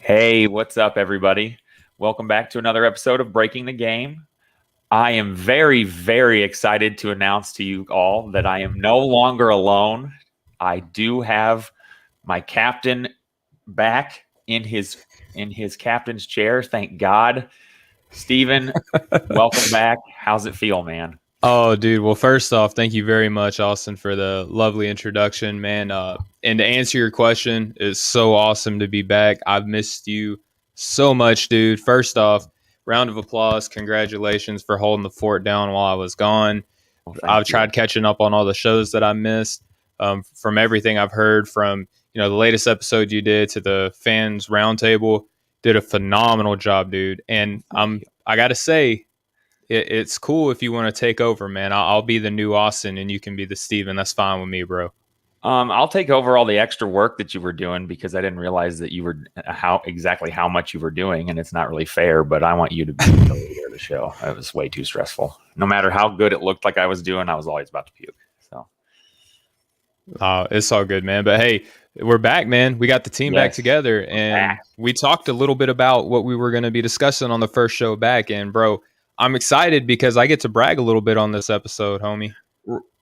Hey, what's up, everybody? Welcome back to another episode of Breaking the Game. I am very, very excited to announce to you all that I am no longer alone. I do have my captain back in his captain's chair. Thank God. Steven, welcome back. How's it feel, man? Oh, dude. Well, first off, thank you very much, Austin, for the lovely introduction, man. And to answer your question, it's so awesome to be back. I've missed you so much, dude. First off, round of applause. Congratulations for holding the fort down while I was gone. Well, I've thank you. tried catching up on all the shows that I missed. From everything I've heard from, the latest episode you did to the fans roundtable, did a phenomenal job, dude. And Thank you. I got to say, it's cool if you want to take over, man. I'll be the new Austin and you can be the Steven. That's fine with me, bro. I'll take over all the extra work that you were doing because I didn't realize that you were how much you were doing, and it's not really fair. But I want you to be the leader of the show. It was way too stressful. No matter how good it looked like I was doing, I was always about to puke. So It's all good, man. But hey, we're back, man. We got the team back yes, together, we're and back. we talked a little bit about what we were going to be discussing on the first show back. And bro, I'm excited because I get to brag a little bit on this episode, homie.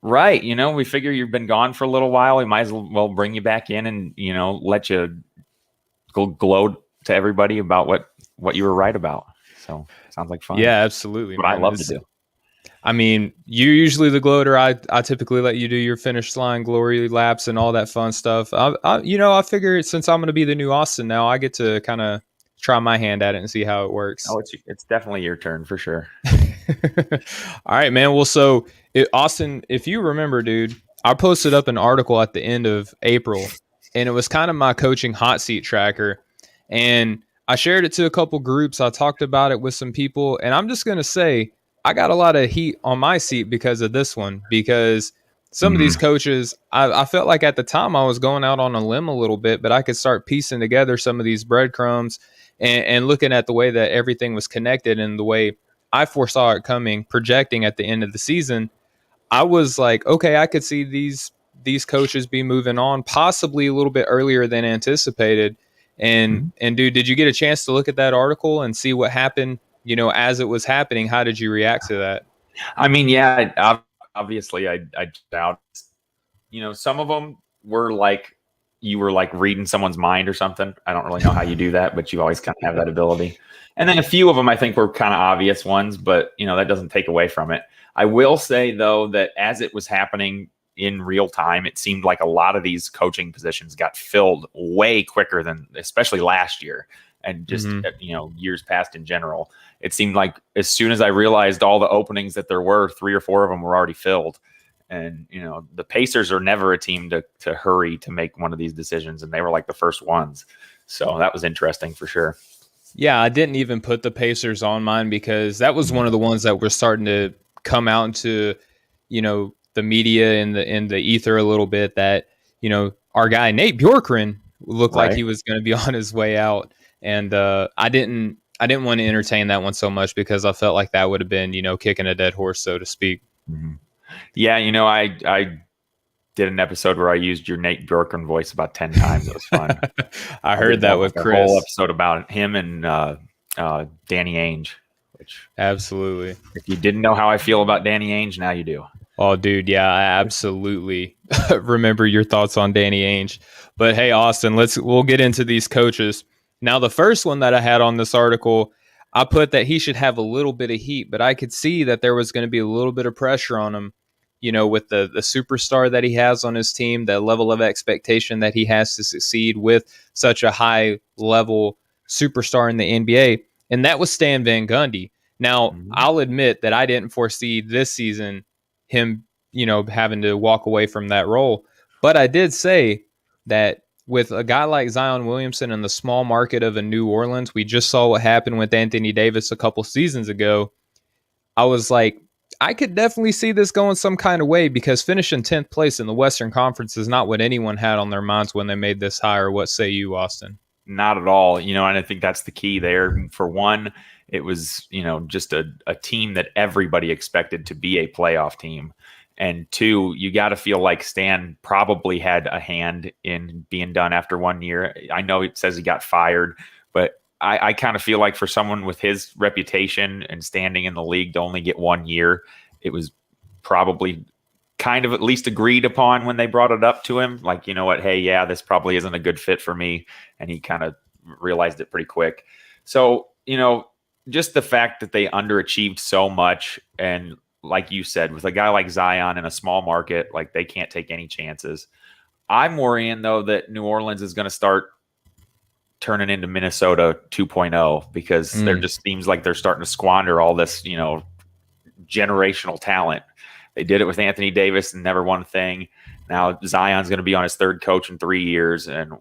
Right. We figure you've been gone for a little while. We might as well bring you back in and let you gloat to everybody about what you were right about. So sounds like fun. Yeah, absolutely, What I man. love to do. I mean, you're usually the gloater. I typically let you do your finish line glory laps and all that fun stuff. I figure since I'm going to be the new Austin now, I get to kind of try my hand at it and see how it works. Oh, it's definitely your turn for sure. All right, man. Well, Austin, if you remember, dude, I posted up an article at the end of April, and it was kind of my coaching hot seat tracker. And I shared it to a couple groups. I talked about it with some people, and I'm just going to say, I got a lot of heat on my seat because of this one, because some of these coaches, I felt like at the time I was going out on a limb a little bit, but I could start piecing together some of these breadcrumbs and looking at the way that everything was connected and the way I foresaw it coming, projecting at the end of the season. I was like, okay, I could see these coaches be moving on possibly a little bit earlier than anticipated. And Mhm. and dude, did you get a chance to look at that article and see what happened, as it was happening? How did you react to that? I mean, yeah, obviously, I doubt. Some of them were like you were like reading someone's mind or something. I don't really know how you do that, but you always kind of have that ability. And then a few of them, I think, were kind of obvious ones, but that doesn't take away from it. I will say though that as it was happening in real time, it seemed like a lot of these coaching positions got filled way quicker than, especially last year, and just Mm-hmm. years past in general. It seemed like as soon as I realized all the openings that there were, 3 or 4 of them were already filled. And the Pacers are never a team to hurry to make one of these decisions, and they were like the first ones. So that was interesting for sure. Yeah, I didn't even put the Pacers on mine because that was one of the ones that were starting to come out into, the media and the ether a little bit that, our guy Nate Bjorkgren looked like Right. he was going to be on his way out. And I didn't want to entertain that one so much because I felt like that would have been, kicking a dead horse, so to speak. Mhm. Yeah, I did an episode where I used your Nate Bjorkgren voice about 10 times. It was fun. I I did heard that with a whole Chris. episode about him and Danny Ainge, which Absolutely. if you didn't know how I feel about Danny Ainge, now you do. Oh, dude, yeah, I absolutely remember your thoughts on Danny Ainge. But hey, Austin, we'll get into these coaches. Now, the first one that I had on this article, I put that he should have a little bit of heat, but I could see that there was going to be a little bit of pressure on him, with the superstar that he has on his team, the level of expectation that he has to succeed with such a high level superstar in the NBA. And that was Stan Van Gundy. Now, Mhm. I'll admit that I didn't foresee this season him, having to walk away from that role. But I did say that with a guy like Zion Williamson in the small market of a New Orleans, we just saw what happened with Anthony Davis a couple seasons ago. I was like, I could definitely see this going some kind of way because finishing 10th place in the Western Conference is not what anyone had on their minds when they made this hire. What say you, Austin? Not at all. And I think that's the key there. For one, it was, just a team that everybody expected to be a playoff team. And two, you got to feel like Stan probably had a hand in being done after one year. I know it says he got fired, But I kind of feel like for someone with his reputation and standing in the league to only get 1 year, it was probably kind of at least agreed upon when they brought it up to him. Like, you know what? Hey, yeah, this probably isn't a good fit for me. And he kind of realized it pretty quick. So, just the fact that they underachieved so much, and like you said, with a guy like Zion in a small market, like they can't take any chances. I'm worrying though that New Orleans is going to start turning into Minnesota 2.0 because there just seems like they're starting to squander all this, generational talent. They did it with Anthony Davis and never won a thing. Now Zion's going to be on his third coach in 3 years, and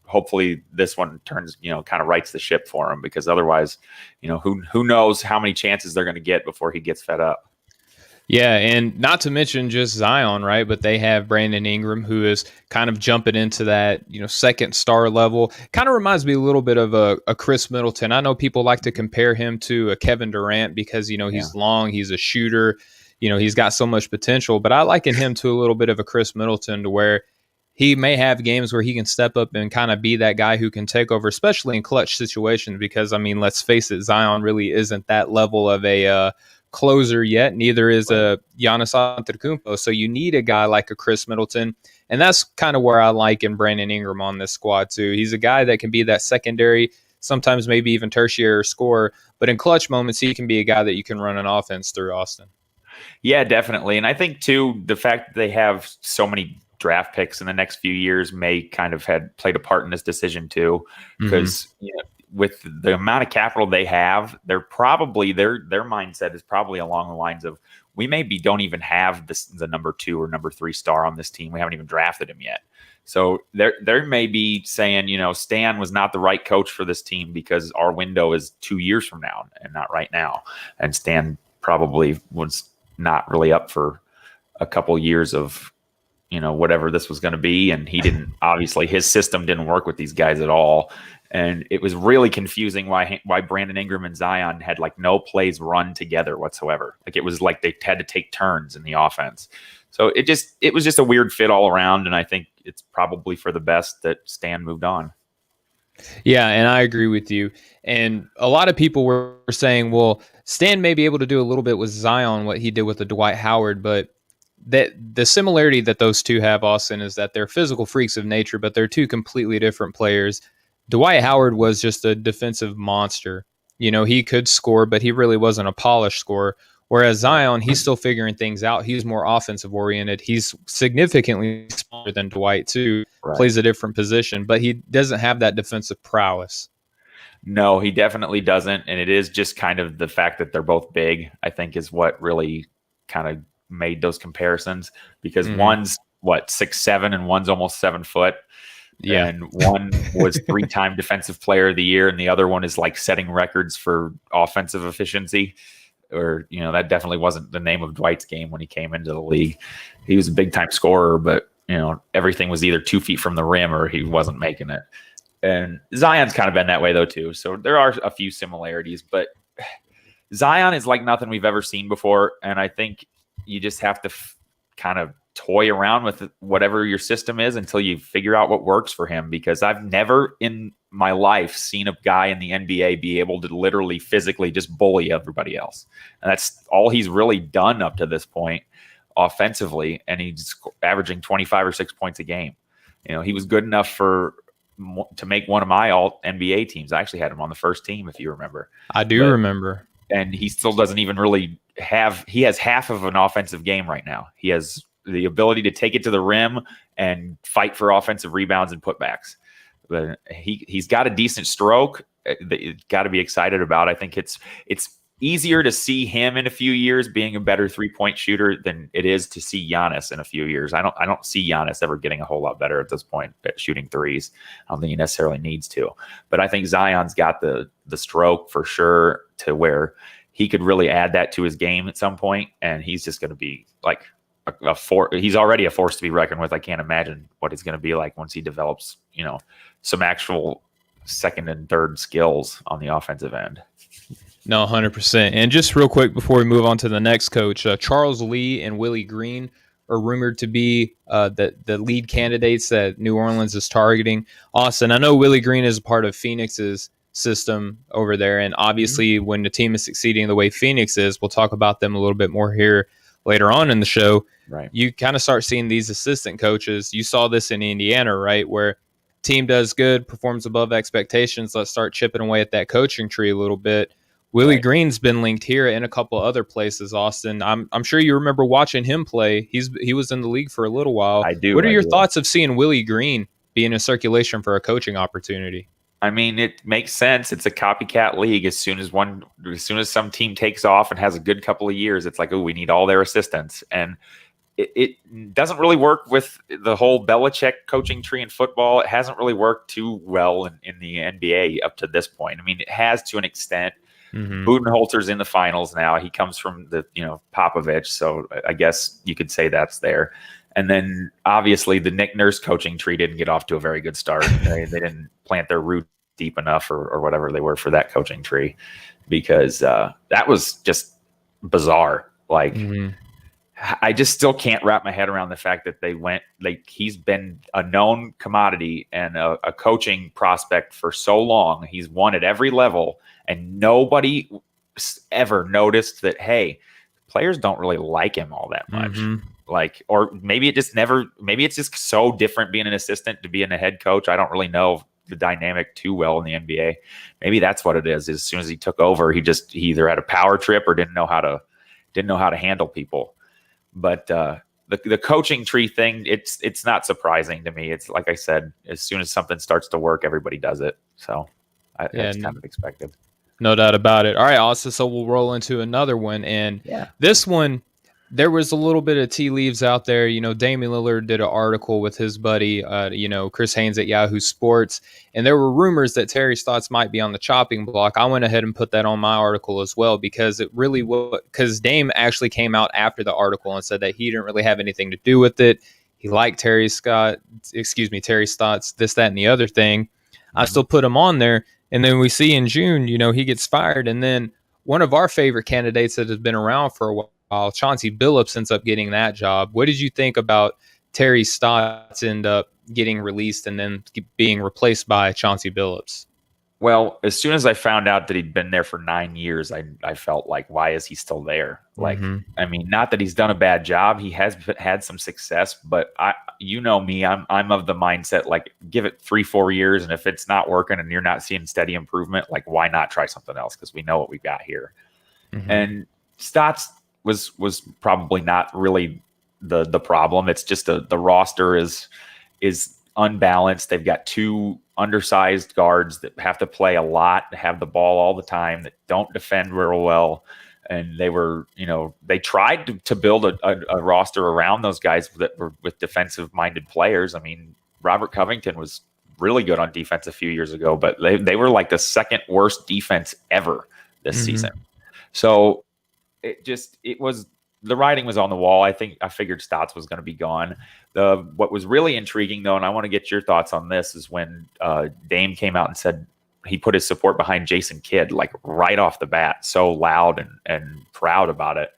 hopefully this one turns, kind of rights the ship for him, because otherwise, who knows how many chances they're going to get before he gets fed up. Yeah, and not to mention just Zion, right? But they have Brandon Ingram, who is kind of jumping into that, second star level. Kind of reminds me a little bit of a Chris Middleton. I know people like to compare him to a Kevin Durant because, he's long, he's a shooter, he's got so much potential. But I liken him to a little bit of a Chris Middleton, to where he may have games where he can step up and kind of be that guy who can take over, especially in clutch situations. Because, let's face it, Zion really isn't that level of a closer yet. Neither is a Giannis Antetokounmpo. So you need a guy like a Chris Middleton. And that's kind of where I like in Brandon Ingram on this squad too. He's a guy that can be that secondary, sometimes maybe even tertiary scorer. But in clutch moments, he can be a guy that you can run an offense through, Austin. Yeah, definitely. And I think too, the fact that they have so many draft picks in the next few years may kind of had played a part in this decision too, because with the amount of capital they have, they're probably their mindset is probably along the lines of, we maybe don't even have the number 2 or number 3 star on this team. We haven't even drafted him yet. So they may be saying, Stan was not the right coach for this team because our window is 2 years from now and not right now. And Stan probably was not really up for a couple years of, whatever this was going to be. And he didn't, obviously his system didn't work with these guys at all. And it was really confusing why Brandon Ingram and Zion had like no plays run together whatsoever. Like it was like they had to take turns in the offense. So it was just a weird fit all around. And I think it's probably for the best that Stan moved on. Yeah, and I agree with you. And a lot of people were saying, well, Stan may be able to do a little bit with Zion what he did with the Dwight Howard, but that the similarity that those two have, Austin, is that they're physical freaks of nature, but they're two completely different players. Dwight Howard was just a defensive monster. He could score, but he really wasn't a polished scorer. Whereas Zion, he's still figuring things out. He's more offensive oriented. He's significantly smaller than Dwight too, plays a different position, but he doesn't have that defensive prowess. No, he definitely doesn't. And it is just kind of the fact that they're both big, I think, is what really kind of made those comparisons, because one's 6'7" and one's almost 7 foot. Yeah. And one was 3-time defensive player of the year, and the other one is like setting records for offensive efficiency. Or, that definitely wasn't the name of Dwight's game when he came into the league. He was a big time scorer, but everything was either 2 feet from the rim or he wasn't making it. And Zion's kind of been that way though too. So there are a few similarities, but Zion is like nothing we've ever seen before. And I think you just have to kind of toy around with whatever your system is until you figure out what works for him, because I've never in my life seen a guy in the NBA be able to literally physically just bully everybody else. And that's all he's really done up to this point offensively. And he's averaging 25 or 6 points a game. He was good enough to make one of my all NBA teams. I actually had him on the first team, if you remember. I do remember. And he still doesn't even really he has half of an offensive game right now. He has the ability to take it to the rim and fight for offensive rebounds and putbacks. But he's got a decent stroke that you've got to be excited about. I think it's easier to see him in a few years being a better 3-point shooter than it is to see Giannis in a few years. I don't see Giannis ever getting a whole lot better at this point at shooting threes. I don't think he necessarily needs to. But I think Zion's got the stroke for sure to where he could really add that to his game at some point, and he's just going to be like a force. He's already a force to be reckoned with. I can't imagine what he's going to be like once he develops, some actual second and third skills on the offensive end. No, 100%. And just real quick before we move on to the next coach, Charles Lee and Willie Green are rumored to be the lead candidates that New Orleans is targeting. Austin, I know Willie Green is a part of Phoenix's system over there. And obviously, when the team is succeeding the way Phoenix is, we'll talk about them a little bit more here later on in the show. Right. You kind of start seeing these assistant coaches. You saw this in Indiana, right? Where team does good, performs above expectations. Let's start chipping away at that coaching tree a little bit. Willie Green's been linked here and a couple other places, Austin. I'm sure you remember watching him play. He was in the league for a little while. I do. What are your thoughts of seeing Willie Green be in a circulation for a coaching opportunity? I mean, it makes sense. It's a copycat league. As soon as some team takes off and has a good couple of years, it's like, oh, we need all their assistants. And it doesn't really work with the whole Belichick coaching tree in football. It hasn't really worked too well in the NBA up to this point. I mean, it has to an extent. Budenholzer's in the finals now. He comes from the Popovich, so I guess you could say that's there. And then obviously the Nick Nurse coaching tree didn't get off to a very good start. They didn't plant their root deep enough or whatever they were for that coaching tree, because that was just bizarre. Like I just still can't wrap my head around the fact that he's been a known commodity and a coaching prospect for so long. He's won at every level, and nobody ever noticed that, hey, players don't really like him all that much. Like, or maybe it's just so different being an assistant to being a head coach. I don't really know the dynamic too well in the NBA. Maybe that's what it is. As soon as he took over, he either had a power trip or didn't know how to handle people. But the coaching tree thing, it's not surprising to me. It's like I said, as soon as something starts to work, everybody does it. So it's kind of expected. No doubt about it. All right, Austin, so we'll roll into another one. And this one, there was a little bit of tea leaves out there. Damian Lillard did an article with his buddy, Chris Haynes at Yahoo Sports. And there were rumors that Terry Stotts might be on the chopping block. I went ahead and put that on my article as well, because because Dame actually came out after the article and said that he didn't really have anything to do with it. He liked Terry Stotts, this, that, and the other thing. I still put him on there. And then we see in June, he gets fired. And then one of our favorite candidates that has been around for a while, Chauncey Phillips, ends up getting that job. What did you think about Terry Stotts end up getting released and then being replaced by Chauncey Phillips? Well, as soon as I found out that he'd been there for 9 years, I felt like, why is he still there? Like, I mean, not that he's done a bad job. He has had some success, but me, I'm of the mindset, like, give it 3-4 years. And if it's not working and you're not seeing steady improvement, like, why not try something else? Because we know what we've got here. And Stotts was probably not really the problem. It's just the roster is unbalanced. They've got two undersized guards that have to play a lot, have the ball all the time, that don't defend real well. And they tried to build a roster around those guys that were with defensive minded players. I mean, Robert Covington was really good on defense a few years ago, but they were like the second worst defense ever this season. So the writing was on the wall. I figured Stotts was going to be gone. What was really intriguing, though, and I want to get your thoughts on this, is when Dame came out and said he put his support behind Jason Kidd, like right off the bat, so loud and proud about it,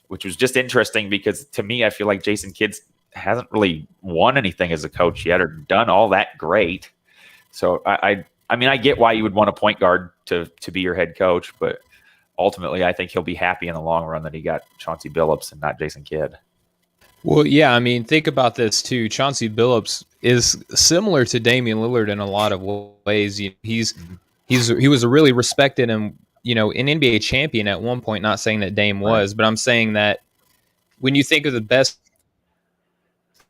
which was just interesting because to me, I feel like Jason Kidd hasn't really won anything as a coach yet or done all that great. So I mean, I get why you would want a point guard to be your head coach, but ultimately, I think he'll be happy in the long run that he got Chauncey Phillips and not Jason Kidd. Well, yeah, I mean, think about this too. Chauncey Phillips is similar to Damian Lillard in a lot of ways. He was a really respected and an NBA champion at one point. Not saying that Dame was, but I'm saying that when you think of the best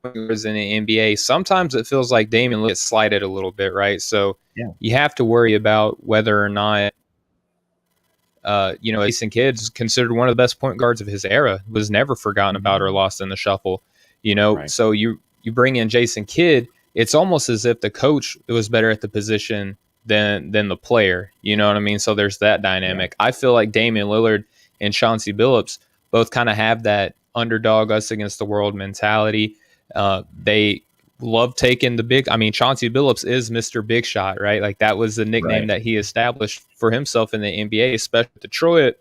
players in the NBA, sometimes it feels like Damian Lillard gets slighted a little bit, right? So you have to worry about whether or not Jason Kidd's considered one of the best point guards of his era, was never forgotten about or lost in the shuffle, So you bring in Jason Kidd, it's almost as if the coach was better at the position than the player, you know what I mean? So there's that dynamic. I feel like Damian Lillard and Chauncey Phillips both kind of have that underdog, us against the world mentality. They love taking the big. I mean, Chauncey Phillips is Mr. Big Shot, right? Like that was the nickname that he established for himself in the NBA, especially Detroit.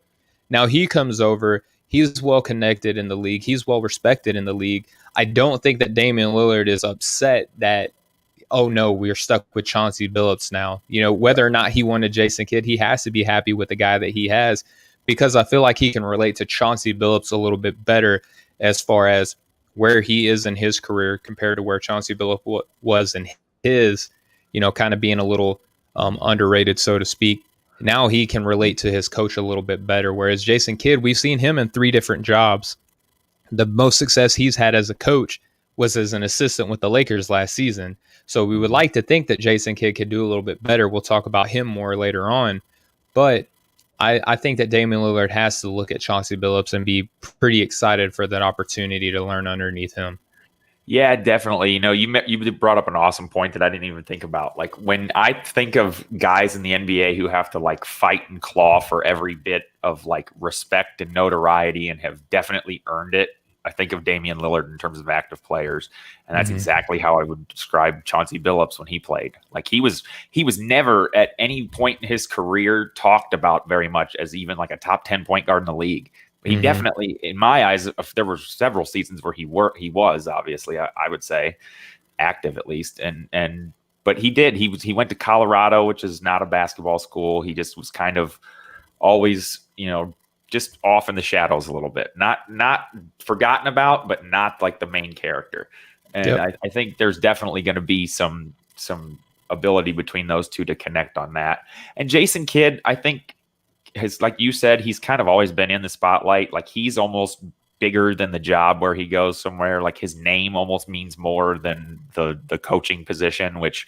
Now he comes over. He's well connected in the league. He's well respected in the league. I don't think that Damian Lillard is upset that oh no, we're stuck with Chauncey Phillips now. Whether or not he wanted Jason Kidd, he has to be happy with the guy that he has, because I feel like he can relate to Chauncey Phillips a little bit better as far as where he is in his career compared to where Chauncey Phillips was in his, kind of being a little underrated, so to speak. Now he can relate to his coach a little bit better. Whereas Jason Kidd, we've seen him in 3 different jobs. The most success he's had as a coach was as an assistant with the Lakers last season. So we would like to think that Jason Kidd could do a little bit better. We'll talk about him more later on. But I think that Damian Lillard has to look at Chauncey Phillips and be pretty excited for that opportunity to learn underneath him. Yeah, definitely. You brought up an awesome point that I didn't even think about. Like, when I think of guys in the NBA who have to like fight and claw for every bit of like respect and notoriety and have definitely earned it, I think of Damian Lillard in terms of active players. And that's exactly how I would describe Chauncey Phillips when he played. Like, he was never at any point in his career talked about very much as even like a top 10 point guard in the league. He definitely, in my eyes, there were several seasons where he was obviously, I would say, active at least. But he went to Colorado, which is not a basketball school. He just was kind of always, just off in the shadows a little bit, not forgotten about, but not like the main character. And I think there's definitely going to be some ability between those two to connect on that. And Jason Kidd, I think, like you said, he's kind of always been in the spotlight. Like, he's almost bigger than the job where he goes somewhere. Like, his name almost means more than the coaching position, which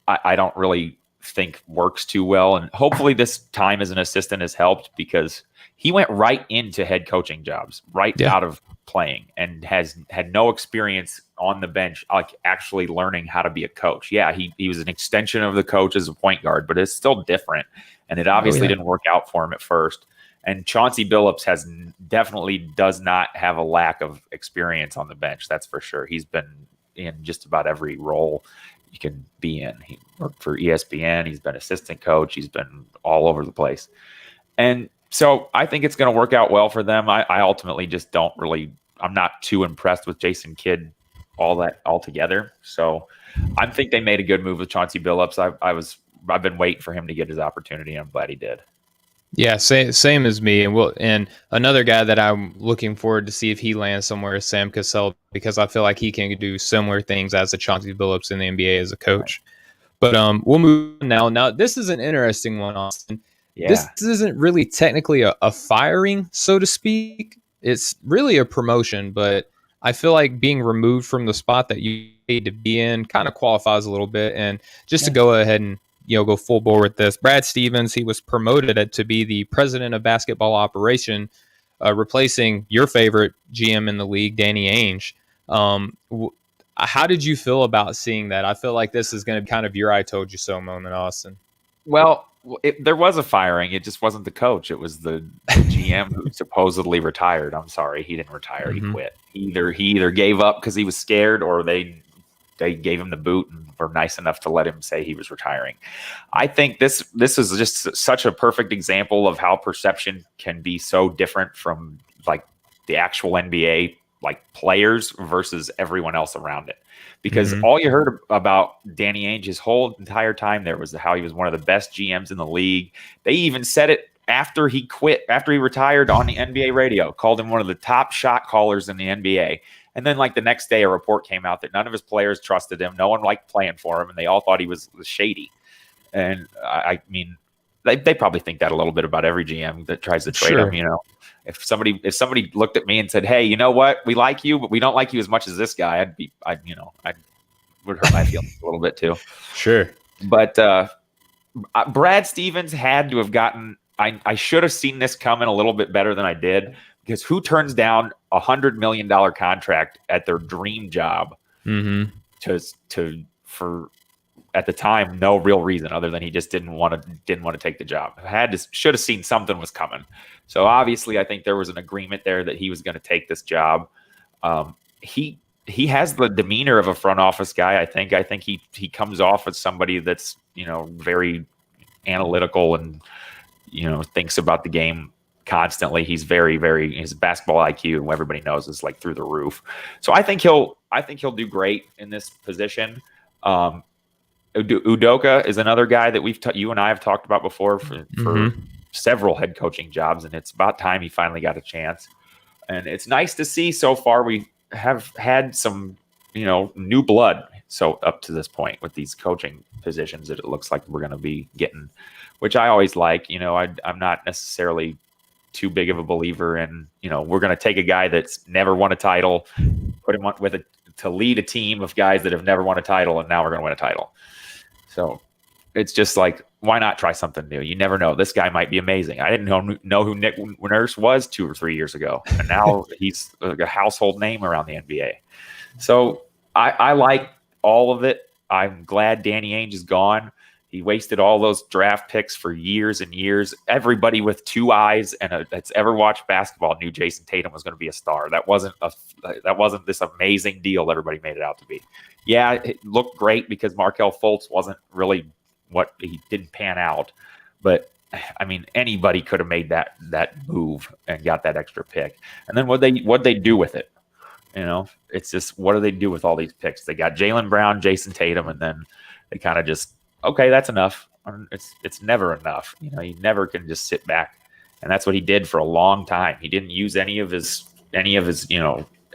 I don't really think works too well. And hopefully this time as an assistant has helped, because he went right into head coaching jobs out of playing and has had no experience on the bench, like actually learning how to be a coach. Yeah, he was an extension of the coach as a point guard, but it's still different. And it obviously didn't work out for him at first. And Chauncey Phillips definitely does not have a lack of experience on the bench. That's for sure. He's been in just about every role you can be in. He worked for ESPN. He's been assistant coach. He's been all over the place. And so I think it's going to work out well for them. I ultimately just I'm not too impressed with Jason Kidd altogether. So I think they made a good move with Chauncey Phillips. I've been waiting for him to get his opportunity, and I'm glad he did. Yeah, same as me. And another guy that I'm looking forward to see if he lands somewhere is Sam Cassell, because I feel like he can do similar things as a Chauncey Phillips in the NBA as a coach. But we'll move on now. Now, this is an interesting one, Austin. Yeah. This isn't really technically a firing, so to speak. It's really a promotion, but I feel like being removed from the spot that you need to be in kind of qualifies a little bit. And just to go ahead and go full bore with this, Brad Stevens, he was promoted to be the president of basketball operation, replacing your favorite GM in the league, Danny Ainge. How did you feel about seeing that? I feel like this is going to be kind of your "I told you so" moment, Austin. Well, there was a firing. It just wasn't the coach. It was the GM who supposedly retired. I'm sorry, he didn't retire. He quit. He either gave up because he was scared, or they gave him the boot and were nice enough to let him say he was retiring. I think this is just such a perfect example of how perception can be so different from like the actual NBA, like players versus everyone else around it. Because all you heard about Danny Ainge his whole entire time there was how he was one of the best GMs in the league. They even said it after he quit, after he retired on the NBA radio, called him one of the top shot callers in the NBA. And then like the next day, a report came out that none of his players trusted him. No one liked playing for him, and they all thought he was shady. And I mean, they probably think that a little bit about every GM that tries to trade him. If somebody looked at me and said, "Hey, you know what? We like you, but we don't like you as much as this guy," I would hurt my feelings a little bit too. Sure. But Brad Stevens had to have gotten. I should have seen this coming a little bit better than I did, because who turns down $100 million contract at their dream job for at the time no real reason other than he just didn't want to take the job. Should have seen something was coming. So obviously I think there was an agreement there that he was going to take this job. He has the demeanor of a front office guy. I think he comes off as somebody that's very analytical and thinks about the game constantly. He's very, very, his basketball IQ, and everybody knows, is like through the roof. So I think he'll do great in this position. Udoka is another guy that you and I have talked about before for Mm-hmm. several head coaching jobs, and it's about time he finally got a chance. And it's nice to see so far we have had some, new blood. So up to this point with these coaching positions that it looks like we're going to be getting, which I always like. I'm not necessarily too big of a believer in, we're going to take a guy that's never won a title, put him to lead a team of guys that have never won a title, and now we're going to win a title. So it's just like, why not try something new? You never know. This guy might be amazing. I didn't know who Nick Nurse was 2 or 3 years ago, and now he's a household name around the NBA. So I like all of it. I'm glad Danny Ainge is gone. He wasted all those draft picks for years and years. Everybody with 2 eyes that's ever watched basketball knew Jason Tatum was going to be a star. That wasn't this amazing deal everybody made it out to be. Yeah, it looked great because Markelle Fultz wasn't really what he didn't pan out. But I mean, anybody could have made that move and got that extra pick. And then what'd they do with it? It's just, what do they do with all these picks? They got Jaylen Brown, Jason Tatum, and then they kind of just, okay, that's enough. It's never enough. You never can just sit back. And that's what he did for a long time. He didn't use any of his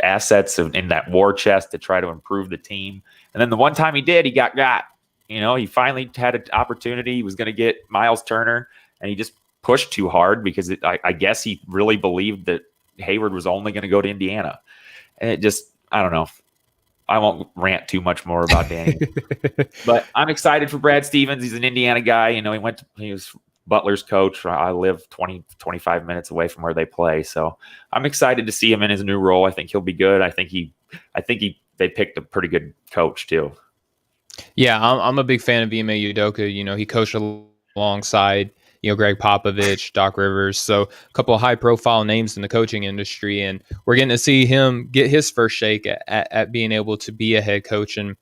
assets in that war chest to try to improve the team. And then the one time he did, he got. He finally had an opportunity. He was going to get Miles Turner, and he just pushed too hard because I guess he really believed that Hayward was only going to go to Indiana. And it just, I don't know. I won't rant too much more about Danny. But I'm excited for Brad Stevens. He's an Indiana guy. He was Butler's coach. I live 20, 25 minutes away from where they play. So I'm excited to see him in his new role. I think he'll be good. I think they picked a pretty good coach too. Yeah, I'm a big fan of Ime Udoka. He coached alongside, Greg Popovich, Doc Rivers. So a couple of high-profile names in the coaching industry, and we're getting to see him get his first shake at being able to be a head coach. And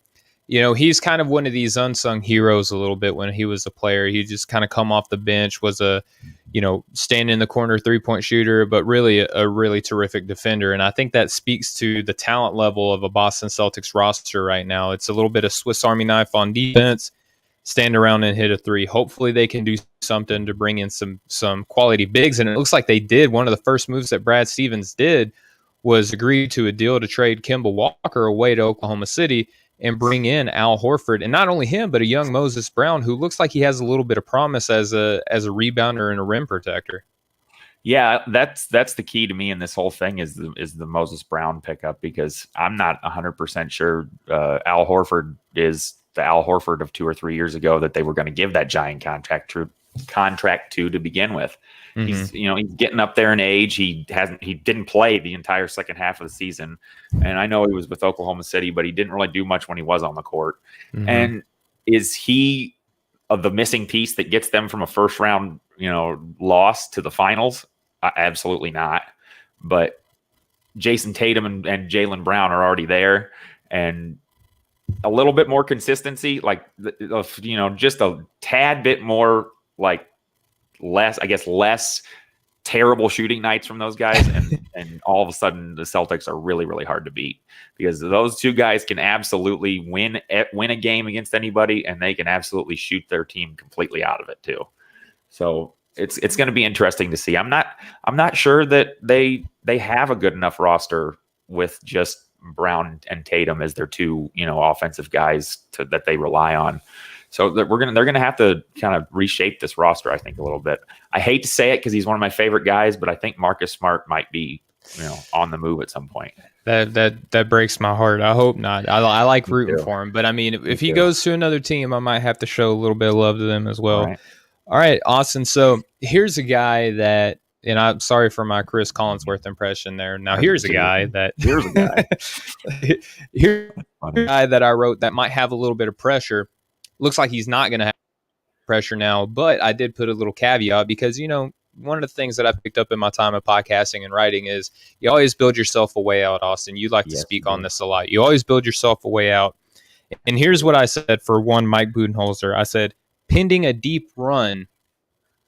he's kind of one of these unsung heroes a little bit when he was a player. He just kind of come off the bench, was a stand in the corner 3-point shooter, but really a really terrific defender. And I think that speaks to the talent level of a Boston Celtics roster right now. It's a little bit of Swiss Army knife on defense, stand around and hit a 3. Hopefully they can do something to bring in some quality bigs. And it looks like they did. One of the first moves that Brad Stevens did was agree to a deal to trade Kemba Walker away to Oklahoma City and bring in Al Horford, and not only him, but a young Moses Brown who looks like he has a little bit of promise as a rebounder and a rim protector. Yeah, that's the key to me in this whole thing is the Moses Brown pickup, because I'm not 100% sure Al Horford is the Al Horford of 2 or 3 years ago that they were going to give that giant contract to begin with. Mm-hmm. He's getting up there in age. He didn't play the entire second half of the season. And I know he was with Oklahoma City, but he didn't really do much when he was on the court. Mm-hmm. And is he the missing piece that gets them from a first round, loss to the finals? Absolutely not. But Jason Tatum and Jaylen Brown are already there, and a little bit more consistency, like, just a tad bit more, like less terrible shooting nights from those guys. And all of a sudden the Celtics are really, really hard to beat, because those 2 guys can absolutely win a game against anybody, and they can absolutely shoot their team completely out of it too. So it's going to be interesting to see. I'm not sure that they have a good enough roster with just Brown and Tatum as their 2, offensive guys that they rely on. So that they're gonna have to kind of reshape this roster, I think, a little bit. I hate to say it because he's one of my favorite guys, but I think Marcus Smart might be, on the move at some point. That breaks my heart. I hope not. I like rooting for him, but I mean, if he goes to another team, I might have to show a little bit of love to them as well. All right, Austin. So here's a guy that, and I'm sorry for my Chris Collinsworth impression there. Now here's a guy that I wrote that might have a little bit of pressure. Looks like he's not going to have pressure now, but I did put a little caveat because, one of the things that I picked up in my time of podcasting and writing is you always build yourself a way out, Austin. You like to speak on this a lot. You always build yourself a way out. And here's what I said for one Mike Budenholzer. I said, pending a deep run,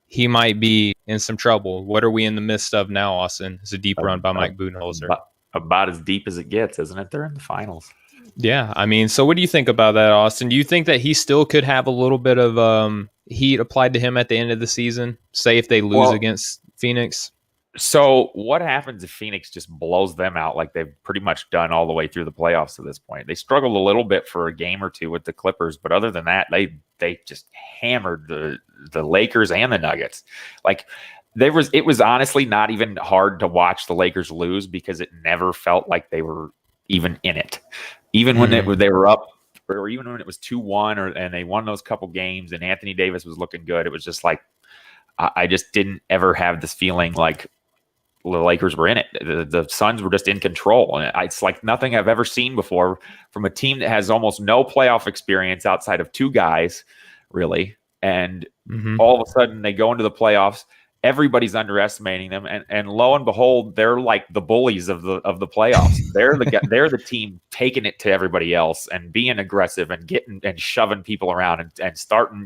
he might be in some trouble. What are we in the midst of now, Austin? It's a deep run by Mike Budenholzer. About as deep as it gets, isn't it? They're in the finals. Yeah, I mean, so what do you think about that, Austin? Do you think that he still could have a little bit of heat applied to him at the end of the season? Say if they lose Well, against Phoenix? so what happens if Phoenix just blows them out like they've pretty much done all the way through the playoffs to this point? They struggled a little bit for a game or two with the Clippers, but other than that, they just hammered the Lakers and the Nuggets. Like it was honestly not even hard to watch the Lakers lose because it never felt like they were even in it. Even when they were up, or even when it was 2-1 and they won those couple games and Anthony Davis was looking good, it was just like I just didn't ever have this feeling like the Lakers were in it. The Suns were just in control. And it's like nothing I've ever seen before from a team that has almost no playoff experience outside of two guys, really. And all of a sudden they go into the playoffs. Everybody's underestimating them. And lo and behold, they're like the bullies of the playoffs. They're the team taking it to everybody else and being aggressive and getting and shoving people around and starting,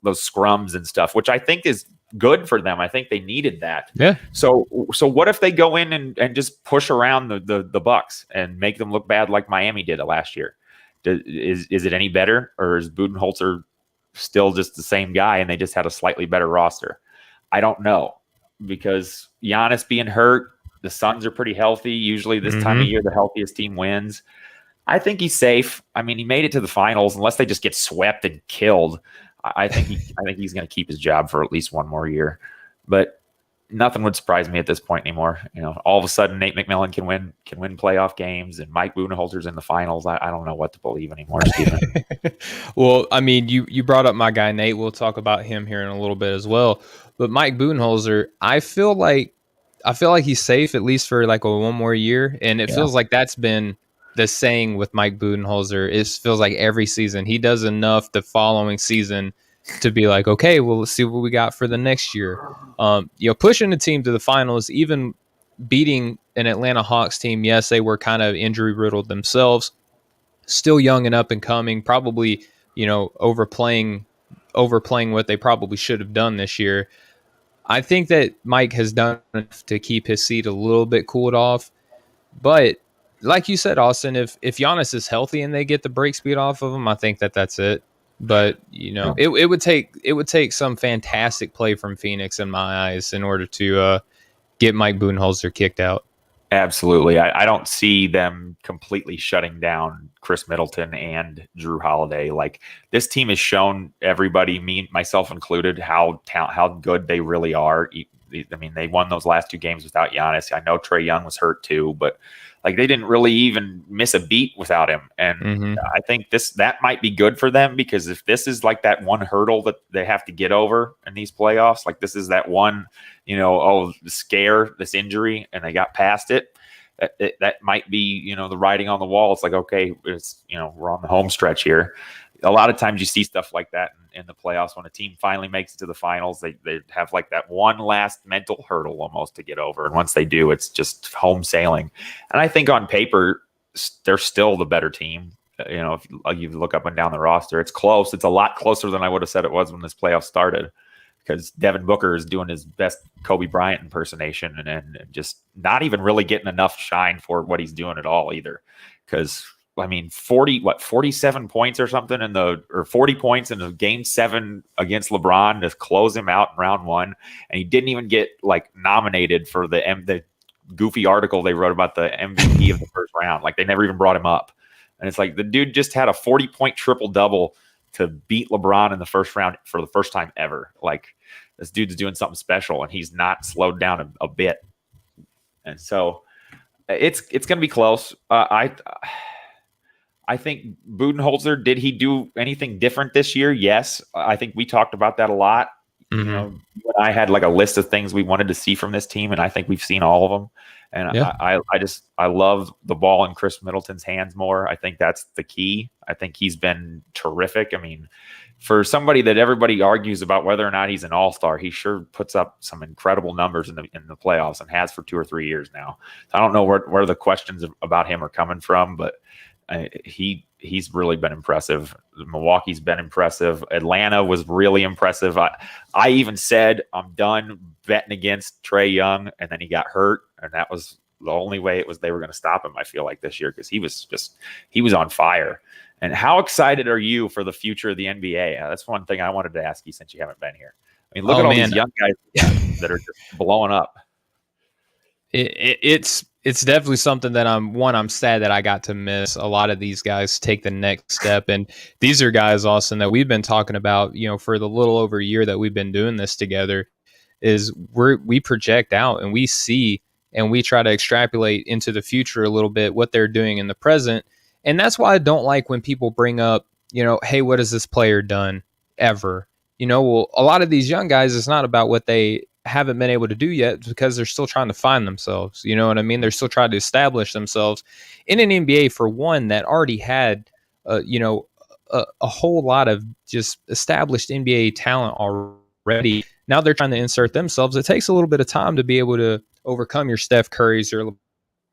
those scrums and stuff, which I think is good for them. I think they needed that. Yeah. So what if they go in and just push around the Bucks and make them look bad like Miami did it last year? Is it any better, or is Budenholzer still just the same guy and they just had a slightly better roster? I don't know, because Giannis being hurt, the Suns are pretty healthy. Usually this time of year, the healthiest team wins. I think he's safe. I mean, he made it to the finals. Unless they just get swept and killed, I think he's going to keep his job for at least one more year. But nothing would surprise me at this point anymore. All of a sudden Nate McMillan can win playoff games, and Mike Budenholzer's in the finals. I don't know what to believe anymore, Stephen. Well, I mean, you brought up my guy Nate. We'll talk about him here in a little bit as well. But Mike Budenholzer, I feel like he's safe at least for like one more year, and it feels like that's been the saying with Mike Budenholzer. It feels like every season he does enough the following season to be like, okay, well, let's see what we got for the next year. Pushing the team to the finals, even beating an Atlanta Hawks team. Yes, they were kind of injury riddled themselves, still young and up and coming, probably, overplaying what they probably should have done this year. I think that Mike has done enough to keep his seat a little bit cooled off. But like you said, Austin, if Giannis is healthy and they get the break speed off of him, I think that's it. But it would take some fantastic play from Phoenix in my eyes in order to get Mike Budenholzer kicked out. Absolutely. I don't see them completely shutting down Chris Middleton and Drew Holiday. Like, this team has shown everybody, me, myself included, how good they really are. I mean, they won those last two games without Giannis. I know Trae Young was hurt too, but like, they didn't really even miss a beat without him. And I think that might be good for them, because if this is like that one hurdle that they have to get over in these playoffs, like this is that one, scare, this injury, and they got past it, that might be, the writing on the wall. It's like, okay, it's, we're on the home stretch here. A lot of times you see stuff like that in the playoffs. When a team finally makes it to the finals, they have like that one last mental hurdle almost to get over. And once they do, it's just home sailing. And I think on paper, they're still the better team. If you look up and down the roster, it's close. It's a lot closer than I would have said it was when this playoff started, because Devin Booker is doing his best Kobe Bryant impersonation and just not even really getting enough shine for what he's doing at all either. Because, I mean, 47 points or something or 40 points in game 7 against LeBron to close him out in round 1. And he didn't even get like nominated for the goofy article they wrote about the MVP of the first round. Like, they never even brought him up. And it's like, the dude just had a 40-point triple-double to beat LeBron in the first round for the first time ever. Like, this dude's doing something special, and he's not slowed down a bit. And so it's going to be close. I think Budenholzer, did he do anything different this year? Yes. I think we talked about that a lot. I had like a list of things we wanted to see from this team, and I think we've seen all of them. And I love the ball in Chris Middleton's hands more. I think that's the key. I think he's been terrific. I mean, for somebody that everybody argues about whether or not he's an all-star, he sure puts up some incredible numbers in the playoffs, and has for 2 or 3 years now. I don't know where the questions about him are coming from, but he's really been impressive. Milwaukee's been impressive. Atlanta was really impressive. I even said I'm done betting against Trae Young, and then he got hurt, and that was the only way they were going to stop him, I feel like, this year, because he was on fire. And how excited are you for the future of the NBA? That's one thing I wanted to ask you since you haven't been here. I mean, look at all these young guys that are just blowing up. It's definitely something that I'm sad that I got to miss. A lot of these guys take the next step, and these are guys, Austin, that we've been talking about, for the little over a year that we've been doing this together. Is we project out and we see and we try to extrapolate into the future a little bit what they're doing in the present, and that's why I don't like when people bring up, hey, what has this player done ever? Well, a lot of these young guys, it's not about what they haven't been able to do yet, because they're still trying to find themselves. You know what I mean? They're still trying to establish themselves in an NBA, for one, that already had, a whole lot of just established NBA talent already. Now they're trying to insert themselves. It takes a little bit of time to be able to overcome your Steph Currys, your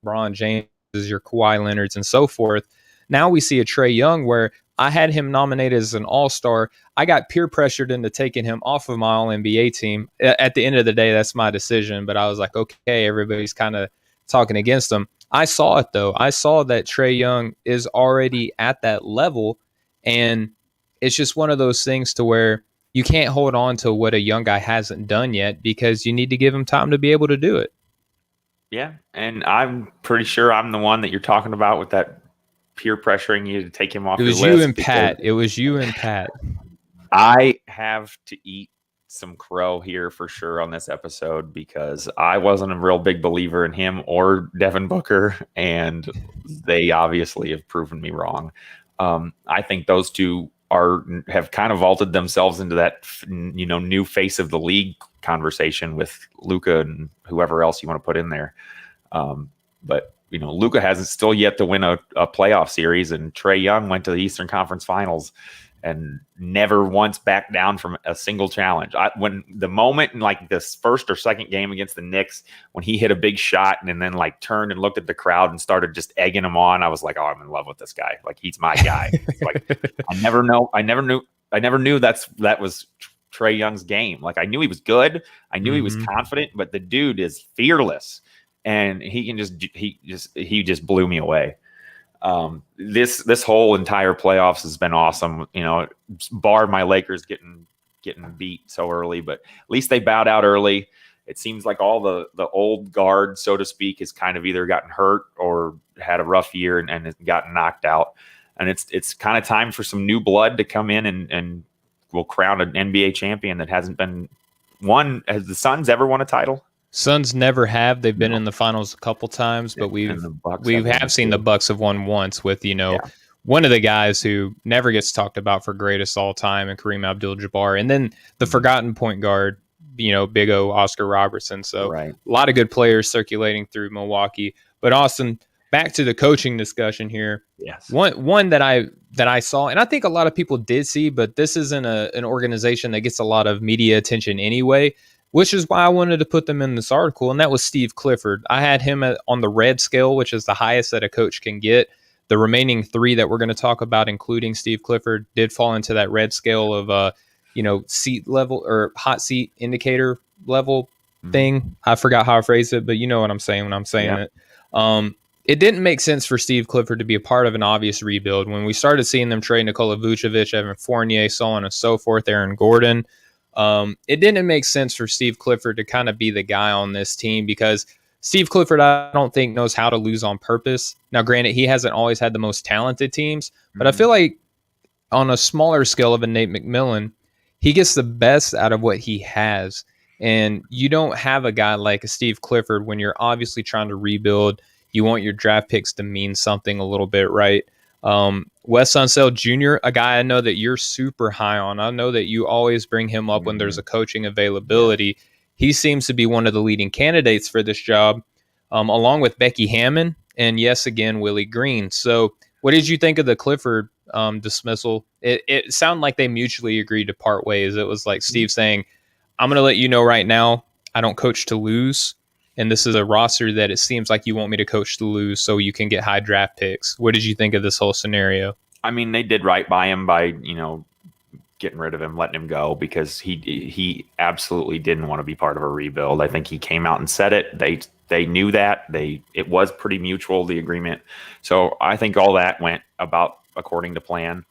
LeBron James, your Kawhi Leonards, and so forth. Now we see a Trae Young where I had him nominated as an all-star. I got peer pressured into taking him off of my all-NBA team. At the end of the day, that's my decision. But I was like, okay, everybody's kind of talking against him. I saw it, though. I saw that Trae Young is already at that level. And it's just one of those things to where you can't hold on to what a young guy hasn't done yet, because you need to give him time to be able to do it. Yeah, and I'm pretty sure I'm the one that you're talking about with that peer pressuring you to take him off. It was you and Pat. It was you and Pat. I have to eat some crow here for sure on this episode, because I wasn't a real big believer in him or Devin Booker, and they obviously have proven me wrong. I think those two have kind of vaulted themselves into that new face of the league conversation with Luka and whoever else you want to put in there. But Luka hasn't still yet to win a playoff series, and Trae Young went to the Eastern Conference Finals and never once backed down from a single challenge. When the moment in like this first or second game against the Knicks, when he hit a big shot and then like turned and looked at the crowd and started just egging him on, I was like, oh, I'm in love with this guy. Like, he's my guy. Like, I never knew that was Trae Young's game. Like, I knew he was good. I knew he was confident, but the dude is fearless, and he just blew me away. This whole entire playoffs has been awesome. Bar my Lakers getting beat so early, but at least they bowed out early. It seems like all the old guard, so to speak, has kind of either gotten hurt or had a rough year and has gotten knocked out. And it's kind of time for some new blood to come in and we'll crown an NBA champion that hasn't been won. Has the Suns ever won a title? Suns never have. They've been in the finals a couple times, but we have seen the Bucks have won once with, one of the guys who never gets talked about for greatest all time, and Kareem Abdul-Jabbar, and then the forgotten point guard, Big O, Oscar Robertson. So a lot of good players circulating through Milwaukee. But Austin, back to the coaching discussion here. Yes. One that I saw, and I think a lot of people did see, but this isn't an organization that gets a lot of media attention anyway, which is why I wanted to put them in this article, and that was Steve Clifford. I had him on the red scale, which is the highest that a coach can get. The remaining three that we're going to talk about, including Steve Clifford, did fall into that red scale of, seat level or hot seat indicator level thing. I forgot how I phrased it, but you know what I'm saying when I'm saying it. It didn't make sense for Steve Clifford to be a part of an obvious rebuild. When we started seeing them trade Nikola Vucevic, Evan Fournier, so on and so forth, Aaron Gordon, it didn't make sense for Steve Clifford to kind of be the guy on this team, because Steve Clifford, I don't think, knows how to lose on purpose. Now, granted, he hasn't always had the most talented teams, but I feel like on a smaller scale of a Nate McMillan, he gets the best out of what he has. And you don't have a guy like a Steve Clifford when you're obviously trying to rebuild. You want your draft picks to mean something a little bit, right? Wes Unseld Jr., a guy I know that you're super high on. I know that you always bring him up when there's a coaching availability. He seems to be one of the leading candidates for this job, along with Becky Hammon and, yes, again, Willie Green. So what did you think of the Clifford dismissal? It sounded like they mutually agreed to part ways. It was like Steve saying, I'm going to let you know right now, I don't coach to lose. And this is a roster that it seems like you want me to coach to lose so you can get high draft picks. What did you think of this whole scenario? I mean, they did right by him by, getting rid of him, letting him go, because he absolutely didn't want to be part of a rebuild. I think he came out and said it. They they knew that. It was pretty mutual, the agreement. So I think all that went about according to plan.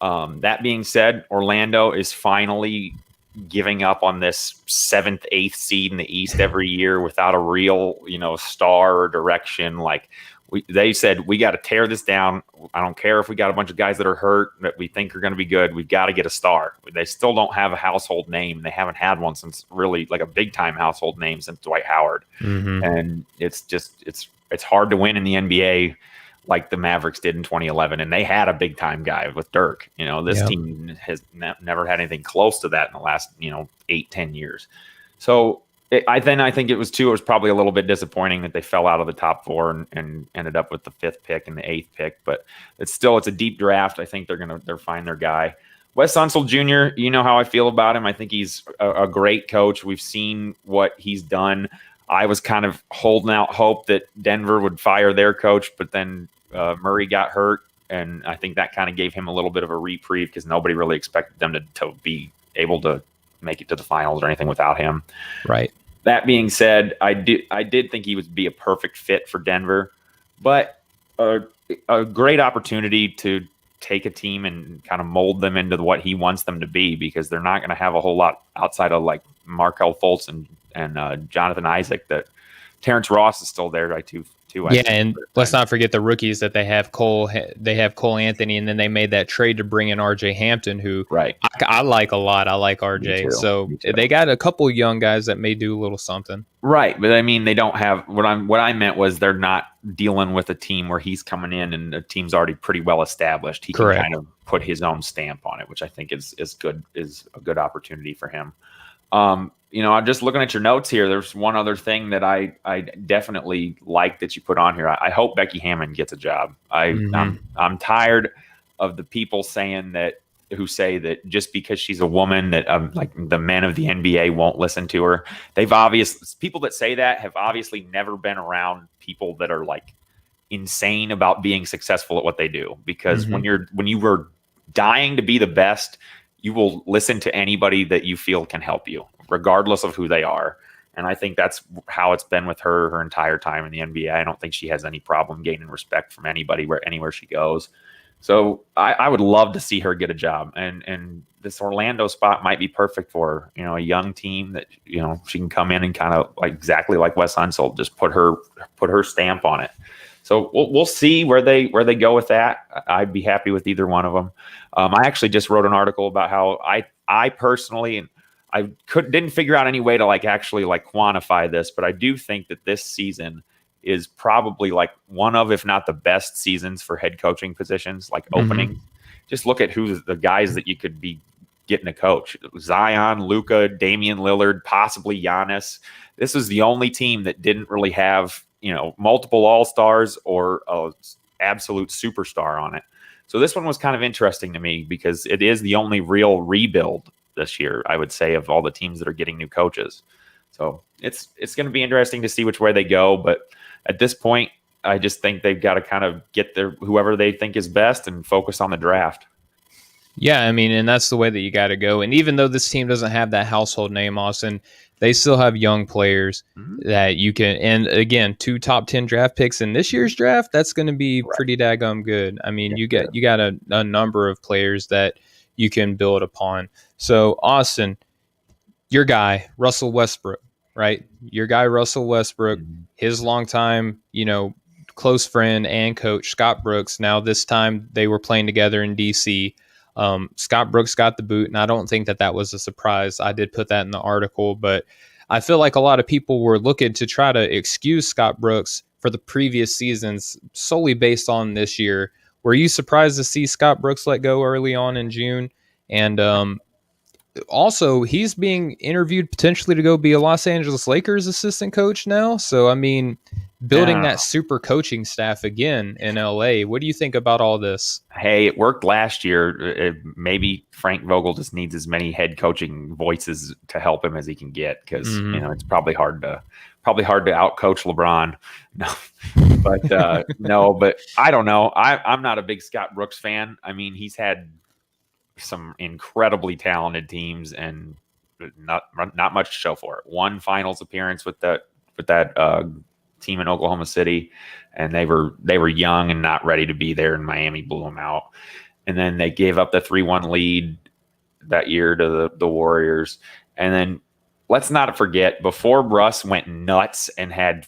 That being said, Orlando is finally giving up on this 7th, 8th seed in the East every year without a real, star or direction. Like they said, we got to tear this down. I don't care if we got a bunch of guys that are hurt that we think are going to be good. We've got to get a star. They still don't have a household name. They haven't had one since really like a big time household name since Dwight Howard. Mm-hmm. And it's hard to win in the NBA like the Mavericks did in 2011. And they had a big time guy with Dirk. This team has never had anything close to that in the last, 8-10 years. So I think it was probably a little bit disappointing that they fell out of the top 4 and ended up with the 5th pick and the 8th pick, but it's a deep draft. I think they're find their guy. Wes Unseld Jr., you know how I feel about him. I think he's a great coach. We've seen what he's done. I was kind of holding out hope that Denver would fire their coach, but then Murray got hurt, and I think that kind of gave him a little bit of a reprieve because nobody really expected them to be able to make it to the finals or anything without him. Right. That being said, I did think he would be a perfect fit for Denver, but a great opportunity to take a team and kind of mold them into what he wants them to be, because they're not going to have a whole lot outside of like Markelle Fultz and Jonathan Isaac. That Terrence Ross is still there, right? Too. Yeah, and let's not forget the rookies that they have. Cole Anthony, and then they made that trade to bring in RJ Hampton, who I like a lot. I like RJ. So they got a couple young guys that may do a little something. Right, but I mean, they don't have what I meant was they're not dealing with a team where he's coming in and the team's already pretty well established. He can kind of put his own stamp on it, which I think is a good opportunity for him. I'm just looking at your notes here. There's one other thing that I definitely like that you put on here. I hope Becky Hammond gets a job. I'm tired of the people who say that just because she's a woman that like the men of the NBA won't listen to her. People that say that have obviously never been around people that are like insane about being successful at what they do. Because when you were dying to be the best, you will listen to anybody that you feel can help you, regardless of who they are. And I think that's how it's been with her entire time in the NBA. I don't think she has any problem gaining respect from anybody anywhere she goes. So I would love to see her get a job. And this Orlando spot might be perfect for her. A young team that, she can come in and kind of like exactly like Wes Unseld, just put her stamp on it. So we'll see where they go with that. I'd be happy with either one of them. I actually just wrote an article about how I personally, and I didn't figure out any way to actually quantify this, but I do think that this season is probably one of, if not the best seasons for head coaching positions, opening. Just look at who the guys that you could be getting a coach: Zion, Luka, Damian Lillard, possibly Giannis. This is the only team that didn't really have multiple all-stars or a absolute superstar on it. So this one was kind of interesting to me because it is the only real rebuild this year, I would say, of all the teams that are getting new coaches. So it's going to be interesting to see which way they go. But at this point, I just think they've got to kind of get whoever they think is best and focus on the draft. Yeah, I mean, and that's the way that you got to go. And even though this team doesn't have that household name, Austin, they still have young players that you can. And again, 2 top 10 draft picks in this year's draft. That's going to be pretty daggum good. I mean, you got a number of players that you can build upon. So, Austin, your guy, Russell Westbrook, right? Your guy, Russell Westbrook, his longtime, close friend and coach, Scott Brooks. Now, this time they were playing together in D.C. Scott Brooks got the boot, and I don't think that was a surprise. I did put that in the article, but I feel like a lot of people were looking to try to excuse Scott Brooks for the previous seasons solely based on this year. Were you surprised to see Scott Brooks let go early on in June? And also, he's being interviewed potentially to go be a Los Angeles Lakers assistant coach now. So, I mean, building that super coaching staff again in LA. What do you think about all this? Hey, it worked last year. Maybe Frank Vogel just needs as many head coaching voices to help him as he can get, because it's probably hard to out coach LeBron. No, but I don't know. I'm not a big Scott Brooks fan. I mean, he's had some incredibly talented teams and not much to show for it. One finals appearance with that team in Oklahoma City, and they were young and not ready to be there, and Miami blew them out. And then they gave up the 3-1 lead that year to the Warriors. And then let's not forget, before Russ went nuts and had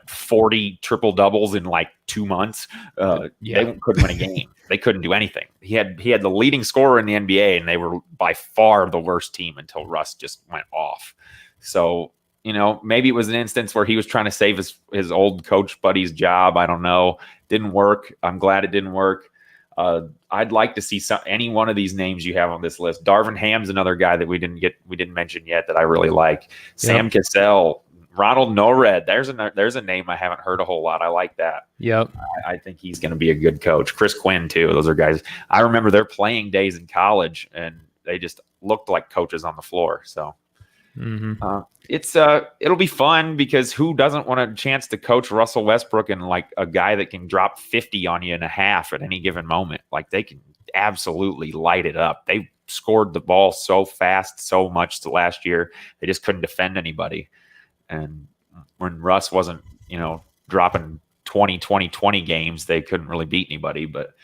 40 triple doubles in like 2 months, they couldn't win a game. They couldn't do anything. He had the leading scorer in the NBA, and they were by far the worst team until Russ just went off. So, maybe it was an instance where he was trying to save his old coach buddy's job. I don't know. Didn't work. I'm glad it didn't work. I'd like to see any one of these names you have on this list. Darvin Ham's another guy that we didn't mention yet that I really like. Sam Cassell, Ronald Nored. There's a name I haven't heard a whole lot. I like that. Yep. I think he's going to be a good coach. Chris Quinn too. Those are guys. I remember their playing days in college, and they just looked like coaches on the floor. So. It'll be fun, because who doesn't want a chance to coach Russell Westbrook and like a guy that can drop 50 on you in a half at any given moment? Like, they can absolutely light it up. They scored the ball so fast, so much last year. They just couldn't defend anybody. And when Russ wasn't, dropping 20 games, they couldn't really beat anybody. But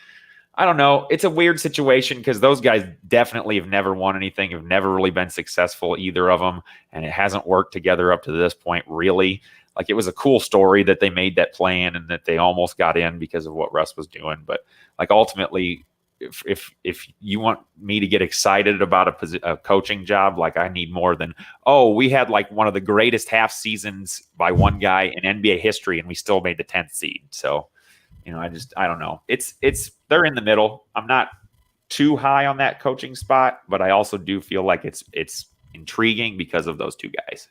I don't know. It's a weird situation, because those guys definitely have never won anything, have never really been successful, either of them, and it hasn't worked together up to this point, really. Like, it was a cool story that they made that plan and that they almost got in because of what Russ was doing. But like, ultimately, if you want me to get excited about a coaching job, like, I need more than, we had like one of the greatest half seasons by one guy in NBA history, and we still made the 10th seed. So, I don't know. They're in the middle. I'm not too high on that coaching spot, but I also do feel like it's intriguing because of those two guys.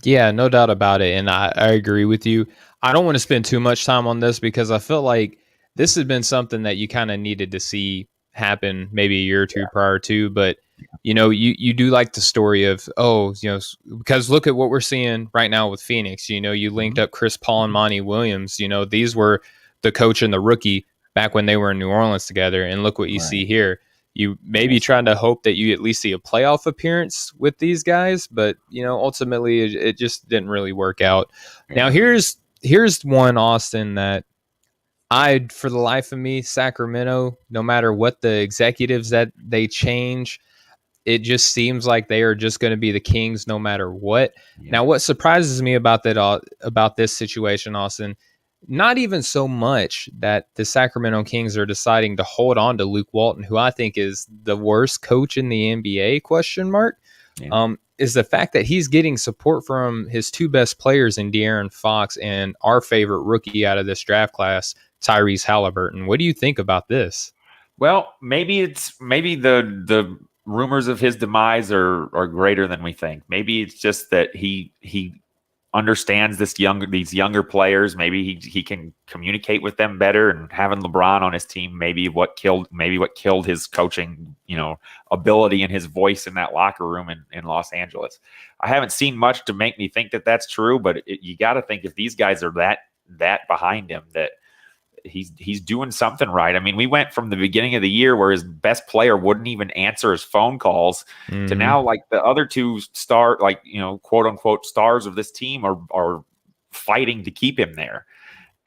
Yeah, no doubt about it. And I agree with you. I don't want to spend too much time on this, because I feel like this has been something that you kind of needed to see happen maybe a year or two prior to. But, you do like the story of, because look at what we're seeing right now with Phoenix. You linked up Chris Paul and Monty Williams. These were the coach and the rookie back when they were in New Orleans together. And look what you see here. You maybe trying to hope that you at least see a playoff appearance with these guys, but ultimately it just didn't really work out. Now here's one, Austin, that for the life of me, Sacramento, no matter what the executives that they change, it just seems like they are just going to be the Kings no matter what. Yeah. Now, what surprises me about this situation, Austin, not even so much that the Sacramento Kings are deciding to hold on to Luke Walton, who I think is the worst coach in the NBA, is the fact that he's getting support from his two best players in De'Aaron Fox and our favorite rookie out of this draft class, Tyrese Halliburton. What do you think about this? Well, maybe the rumors of his demise are greater than we think. Maybe it's just that he understands these younger players. Maybe he can communicate with them better, and having LeBron on his team, maybe what killed his coaching, ability and his voice in that locker room in Los Angeles. I haven't seen much to make me think that that's true, but you got to think, if these guys are that behind him, that he's doing something right. I mean, we went from the beginning of the year where his best player wouldn't even answer his phone calls to now, like, the other two quote unquote stars of this team are fighting to keep him there.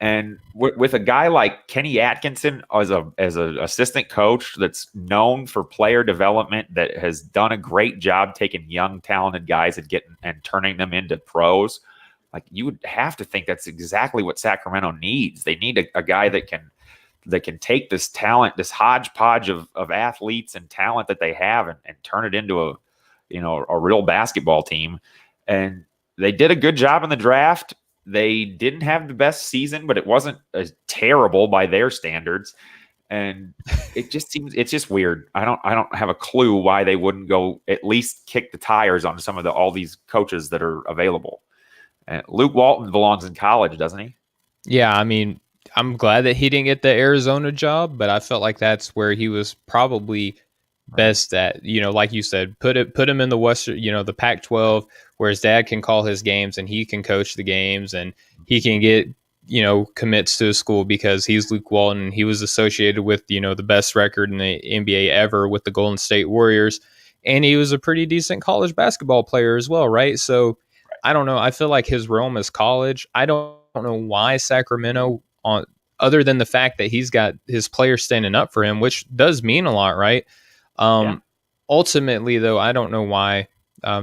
And with a guy like Kenny Atkinson as a assistant coach that's known for player development, that has done a great job taking young talented guys and turning them into pros, like, you would have to think that's exactly what Sacramento needs. They need a guy that can take this talent, this hodgepodge of athletes and talent that they have, and turn it into a real basketball team. And they did a good job in the draft. They didn't have the best season, but it wasn't terrible by their standards. And it's just weird. I don't have a clue why they wouldn't go at least kick the tires on some of all these coaches that are available. And Luke Walton belongs in college, doesn't he? Yeah, I mean, I'm glad that he didn't get the Arizona job, but I felt like that's where he was probably best at. Like you said, put him in the Western, the Pac-12, where his dad can call his games and he can coach the games, and he can get commits to his school, because he's Luke Walton. He was associated with the best record in the NBA ever with the Golden State Warriors, and he was a pretty decent college basketball player as well, right? So I don't know. I feel like his realm is college. I don't don't know why Sacramento, on other than the fact that he's got his players standing up for him, which does mean a lot, right? Ultimately, though, I don't know why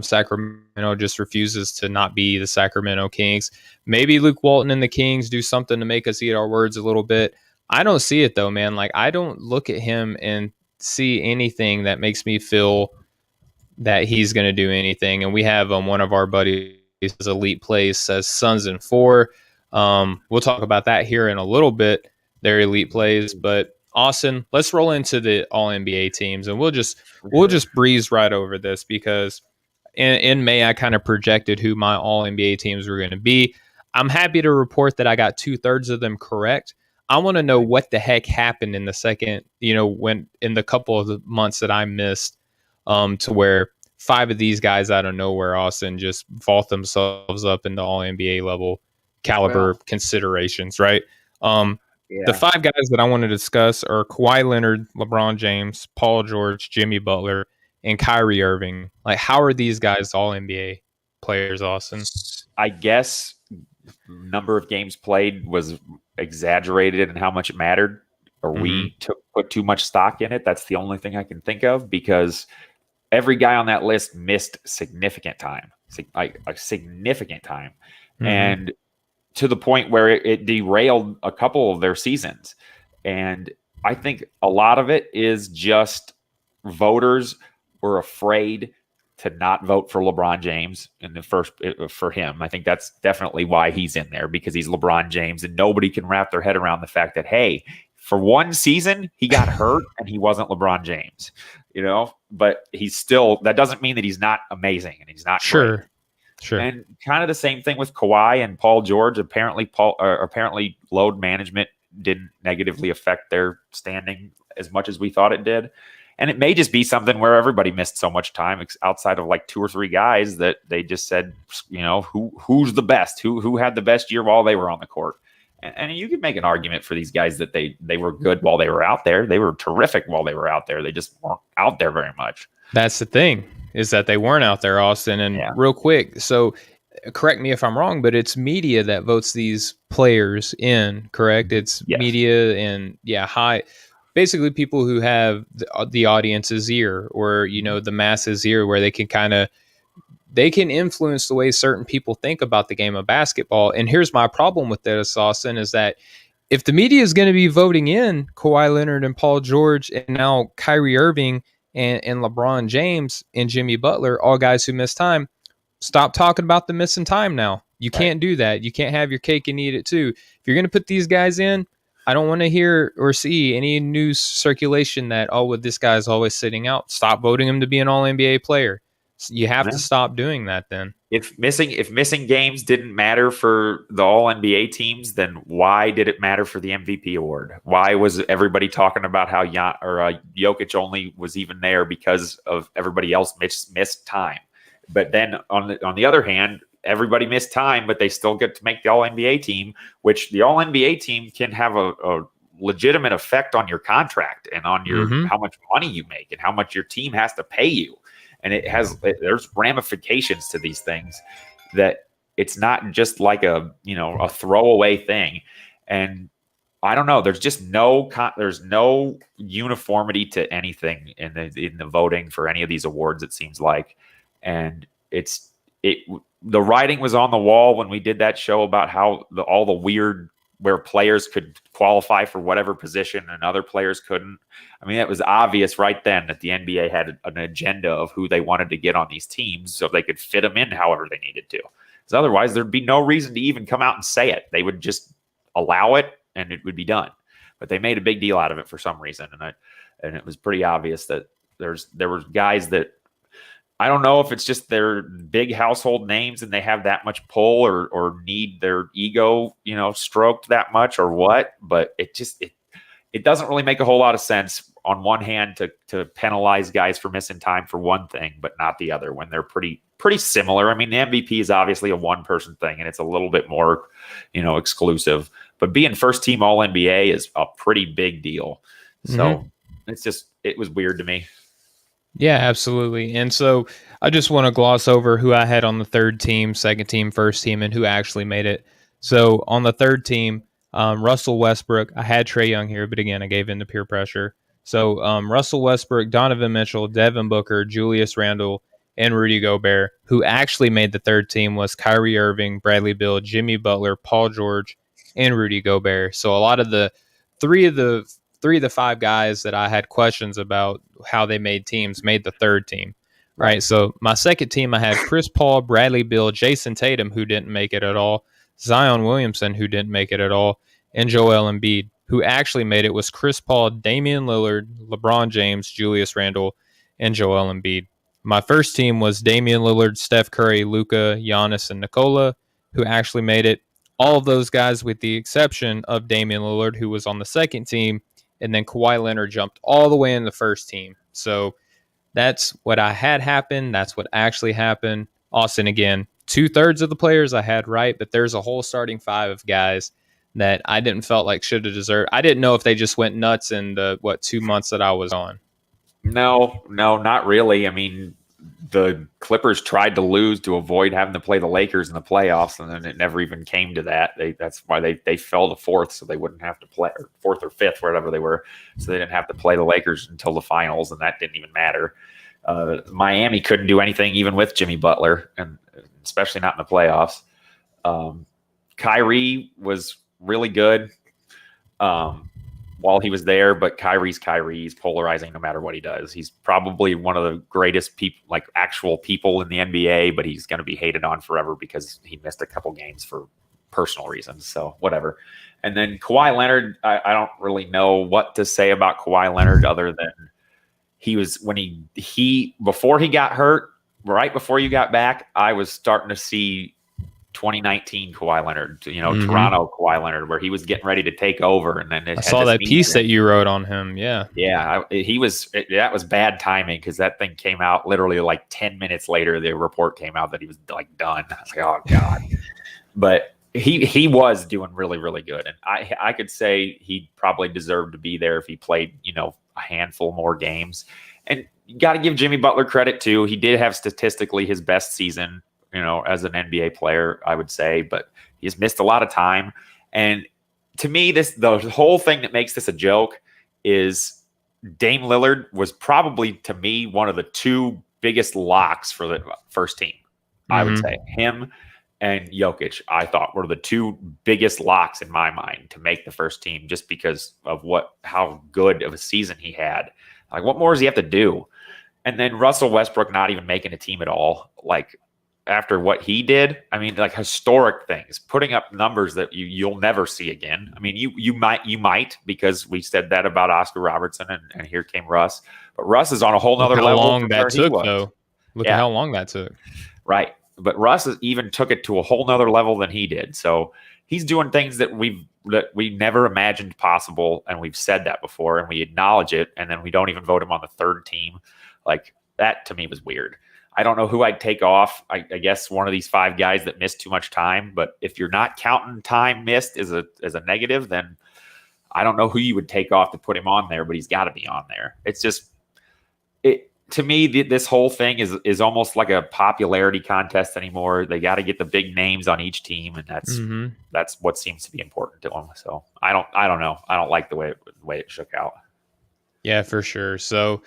Sacramento just refuses to not be the Sacramento Kings. Maybe Luke Walton and the Kings do something to make us eat our words a little bit. I don't see it, though, man. Like, I don't look at him and see anything that makes me feel that he's going to do anything. And we have one of our buddies, Elite Plays, says Suns in 4. We'll talk about that here in a little bit, their Elite Plays. But Austin, let's roll into the All NBA teams, and we'll just breeze right over this because in May I kind of projected who my All NBA teams were going to be. I'm happy to report that I got 2/3 of them correct. I want to know what the heck happened in the second, when in the couple of the months that I missed, to where 5 of these guys out of nowhere, Austin, just vault themselves up into All NBA level caliber considerations, right? The 5 guys that I want to discuss are Kawhi Leonard, LeBron James, Paul George, Jimmy Butler, and Kyrie Irving. Like, how are these guys All NBA players, Austin? I guess number of games played was exaggerated and how much it mattered, or we put too much stock in it. That's the only thing I can think of, because every guy on that list missed significant time, like a significant time, and to the point where it derailed a couple of their seasons. And I think a lot of it is just voters were afraid to not vote for LeBron James in the first for him. I think that's definitely why he's in there, because he's LeBron James, and nobody can wrap their head around the fact that, hey, for one season he got hurt and he wasn't LeBron James, but he's still, that doesn't mean that he's not amazing and he's not sure. great. Sure. And kind of the same thing with Kawhi and Paul George. Apparently load management didn't negatively affect their standing as much as we thought it did. And it may just be something where everybody missed so much time outside of like 2 or 3 guys that they just said, who's the best, who had the best year while they were on the court. And you could make an argument for these guys that they were good while they were out there. They were terrific while they were out there. They just weren't out there very much. That's the thing, is that they weren't out there, Austin. And real quick, so correct me if I'm wrong, but it's media that votes these players in, correct? It's media and basically people who have the audience's ear, or the masses' ear, where they can influence the way certain people think about the game of basketball. And here's my problem with this, Austin, is that if the media is going to be voting in Kawhi Leonard and Paul George and now Kyrie Irving and LeBron James and Jimmy Butler, all guys who miss time, stop talking about the missing time now. You can't do that. You can't have your cake and eat it too. If you're going to put these guys in, I don't want to hear or see any news circulation that, this guy's always sitting out. Stop voting him to be an All-NBA player. You have to stop doing that then. If missing games didn't matter for the All-NBA teams, then why did it matter for the MVP award? Why was everybody talking about how Jokic only was even there because of everybody else missed time? But then on the other hand, everybody missed time, but they still get to make the All-NBA team, which the All-NBA team can have a legitimate effect on your contract and on your how much money you make and how much your team has to pay you. And there's ramifications to these things, that it's not just like a throwaway thing. And I don't know, there's just there's no uniformity to anything in the voting for any of these awards, it seems like. And the writing was on the wall when we did that show about how all the weird, where players could qualify for whatever position and other players couldn't. I mean, it was obvious right then that the NBA had an agenda of who they wanted to get on these teams so they could fit them in however they needed to. Because otherwise, there'd be no reason to even come out and say it. They would just allow it and it would be done. But they made a big deal out of it for some reason. And it was pretty obvious that there were guys that, I don't know if it's just their big household names and they have that much pull or need their ego, stroked that much or what, but it doesn't really make a whole lot of sense on one hand to penalize guys for missing time for one thing, but not the other when they're pretty similar. I mean, the MVP is obviously a one person thing and it's a little bit more, exclusive, but being first team All NBA is a pretty big deal. So it was weird to me. Yeah, absolutely. And so I just want to gloss over who I had on the third team, second team, first team, and who actually made it. So on the third team, Russell Westbrook. I had Trae Young here, but again, I gave in to peer pressure. So Russell Westbrook, Donovan Mitchell, Devin Booker, Julius Randle, and Rudy Gobert. Who actually made the third team was Kyrie Irving, Bradley Beal, Jimmy Butler, Paul George, and Rudy Gobert. So a lot of the three of the five guys that I had questions about how they made teams made the third team. Right. So my second team, I had Chris Paul, Bradley Beal, Jason Tatum, who didn't make it at all, Zion Williamson, who didn't make it at all, and Joel Embiid. Who actually made it was Chris Paul, Damian Lillard, LeBron James, Julius Randle, and Joel Embiid. My first team was Damian Lillard, Steph Curry, Luka, Giannis, and Nikola, who actually made it. All of those guys with the exception of Damian Lillard, who was on the second team, and then Kawhi Leonard jumped all the way in the first team. So that's what I had happen. That's what actually happened. Austin, again, 2/3 of the players I had right, but there's a whole starting five of guys that I didn't felt like should have deserved. I didn't know if they just went nuts in the 2 months that I was on. No, not really. I mean, the Clippers tried to lose to avoid having to play the Lakers in the playoffs, and then it never even came to that. That's why they fell to fourth, so they wouldn't have to play, or fourth or fifth, wherever they were, so they didn't have to play the Lakers until the finals, and that didn't even matter. Miami couldn't do anything even with Jimmy Butler, and especially not in the playoffs. Kyrie was really good while he was there, but Kyrie's Kyrie. He's polarizing no matter what he does. He's probably one of the greatest people, like actual people in the NBA, but he's going to be hated on forever because he missed a couple games for personal reasons. So whatever. And then Kawhi Leonard, I don't really know what to say about Kawhi Leonard other than he was, when he before he got hurt, right before you got back, I was starting to see 2019 Kawhi Leonard, Toronto Kawhi Leonard, where he was getting ready to take over, and then I saw that piece that you wrote on him. Yeah, that was bad timing because that thing came out literally like 10 minutes later. The report came out that he was like done. I was like, oh god, but he was doing really, really good, and I could say he probably deserved to be there if he played a handful more games. And you got to give Jimmy Butler credit too. He did have statistically his best season, as an NBA player, I would say, but he's missed a lot of time. And to me, the whole thing that makes this a joke is Dame Lillard was probably, to me, one of the two biggest locks for the first team. I would say him and Jokic, I thought, were the two biggest locks in my mind to make the first team, just because of how good of a season he had. Like, what more does he have to do? And then Russell Westbrook not even making a team at all. Like, after what he did, I mean, like historic things, putting up numbers that you'll never see again. I mean, you might, because we said that about Oscar Robertson, and here came Russ. But Russ is on a whole nother level. How long that took, though. Look at how long that took. Right. But Russ even took it to a whole nother level than he did. So he's doing things that we never imagined possible, and we've said that before, and we acknowledge it, and then we don't even vote him on the third team. Like, that to me was weird. I don't know who I'd take off. I guess one of these five guys that missed too much time. But if you're not counting time missed as a negative, then I don't know who you would take off to put him on there. But he's got to be on there. It's just to me, this whole thing is almost like a popularity contest anymore. They got to get the big names on each team, and that's what seems to be important to them. So I don't know. I don't like the way it shook out. Yeah, for sure. So.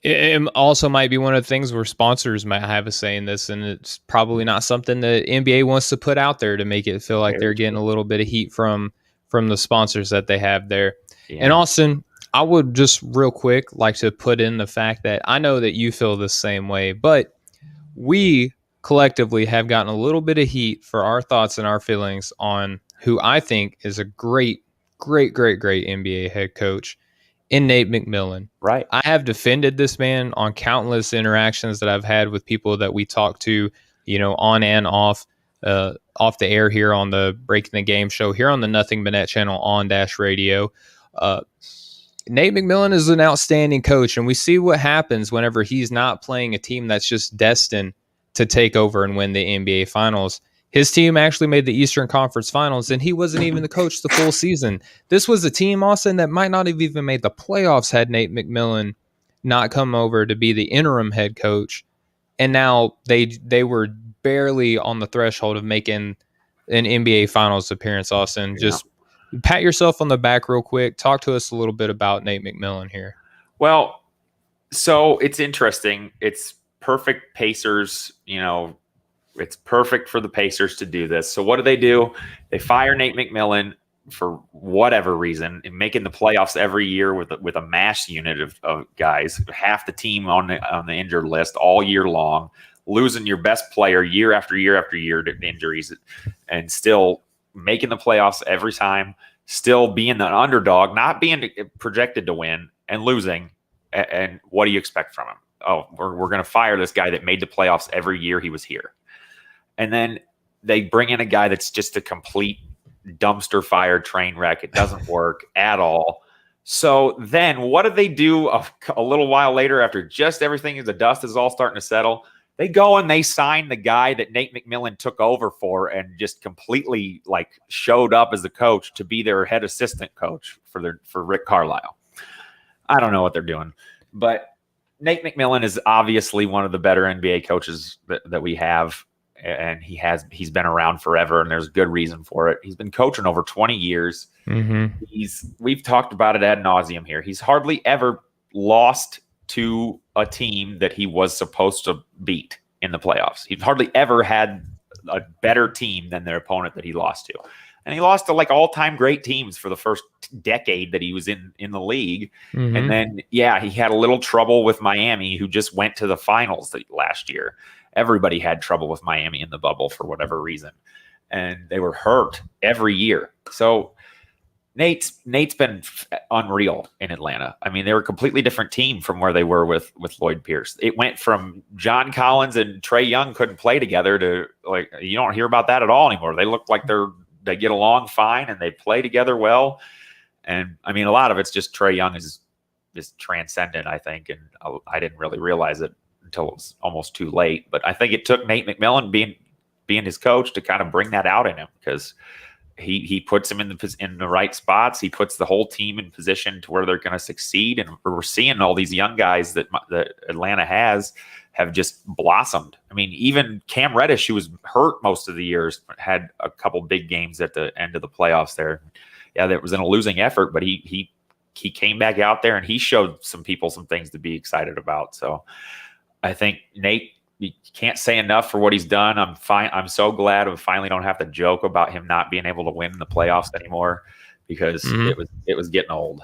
It also might be one of the things where sponsors might have a say in this, and it's probably not something that NBA wants to put out there to make it feel like they're getting a little bit of heat from the sponsors that they have there. Yeah. And Austin, I would just real quick like to put in the fact that I know that you feel the same way, but we collectively have gotten a little bit of heat for our thoughts and our feelings on who I think is a great NBA head coach. In Nate McMillan. Right. I have defended this man on countless interactions that I've had with people that we talk to, on and off the air here on the Breaking the Game show, here on the Nothing But Net channel on Dash Radio. Nate McMillan is an outstanding coach, and we see what happens whenever he's not playing a team that's just destined to take over and win the NBA Finals. His team actually made the Eastern Conference Finals, and he wasn't even the coach the full season. This was a team, Austin, that might not have even made the playoffs had Nate McMillan not come over to be the interim head coach. And now they were barely on the threshold of making an NBA Finals appearance, Austin. Yeah. Just pat yourself on the back real quick. Talk to us a little bit about Nate McMillan here. Well, so it's interesting. It's perfect Pacers, it's perfect for the Pacers to do this. So what do? They fire Nate McMillan for whatever reason, and making the playoffs every year with a mass unit of guys, half the team on the injured list all year long, losing your best player year after year after year to injuries, and still making the playoffs every time, still being the underdog, not being projected to win, and losing. And what do you expect from him? Oh, we're going to fire this guy that made the playoffs every year he was here. And then they bring in a guy that's just a complete dumpster fire train wreck. It doesn't work at all. So then what do they do a little while later, after just everything the dust is all starting to settle? They go and they sign the guy that Nate McMillan took over for and just completely showed up as the coach to be their head assistant coach for Rick Carlisle. I don't know what they're doing, but Nate McMillan is obviously one of the better NBA coaches that we have. And he's been around forever, and there's good reason for it. He's been coaching over 20 years. Mm-hmm. We've talked about it ad nauseum here. He's hardly ever lost to a team that he was supposed to beat in the playoffs. He's hardly ever had a better team than their opponent that he lost to. And he lost to all-time great teams for the first decade that he was in the league. Mm-hmm. And then, he had a little trouble with Miami, who just went to the finals last year. Everybody had trouble with Miami in the bubble for whatever reason, and they were hurt every year. So Nate's been unreal in Atlanta. I mean, they were a completely different team from where they were with Lloyd Pierce. It went from John Collins and Trae Young couldn't play together to you don't hear about that at all anymore. They look like they get along fine and they play together well. And I mean, a lot of it's just Trae Young is transcendent, I think, and I didn't really realize it until it was almost too late. But I think it took Nate McMillan being his coach to kind of bring that out in him, because he puts him in the right spots. He puts the whole team in position to where they're going to succeed. And we're seeing all these young guys that Atlanta have just blossomed. I mean, even Cam Reddish, who was hurt most of the years, had a couple big games at the end of the playoffs there. Yeah, that was in a losing effort, but he came back out there and he showed some people some things to be excited about. So I think Nate, you can't say enough for what he's done. I'm so glad we finally don't have to joke about him not being able to win in the playoffs anymore, because it was getting old.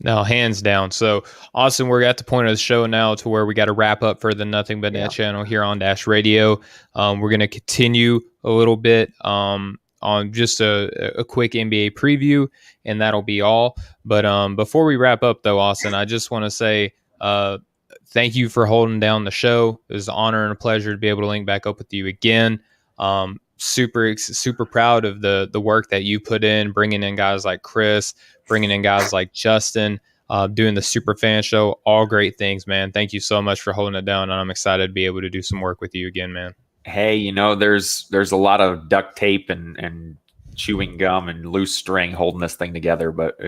No, hands down. So, Austin, we're at the point of the show now to where we got to wrap up for the Nothing But Net channel here on Dash Radio. We're going to continue a little bit on just a quick NBA preview, and that'll be all. But before we wrap up, though, Austin, I just want to say thank you for holding down the show. It was an honor and a pleasure to be able to link back up with you again. Super proud of the work that you put in, bringing in guys like Chris, bringing in guys like Justin, doing the Super Fan Show. All great things, man. Thank you so much for holding it down, and I'm excited to be able to do some work with you again, man. Hey, there's a lot of duct tape and chewing gum and loose string holding this thing together, but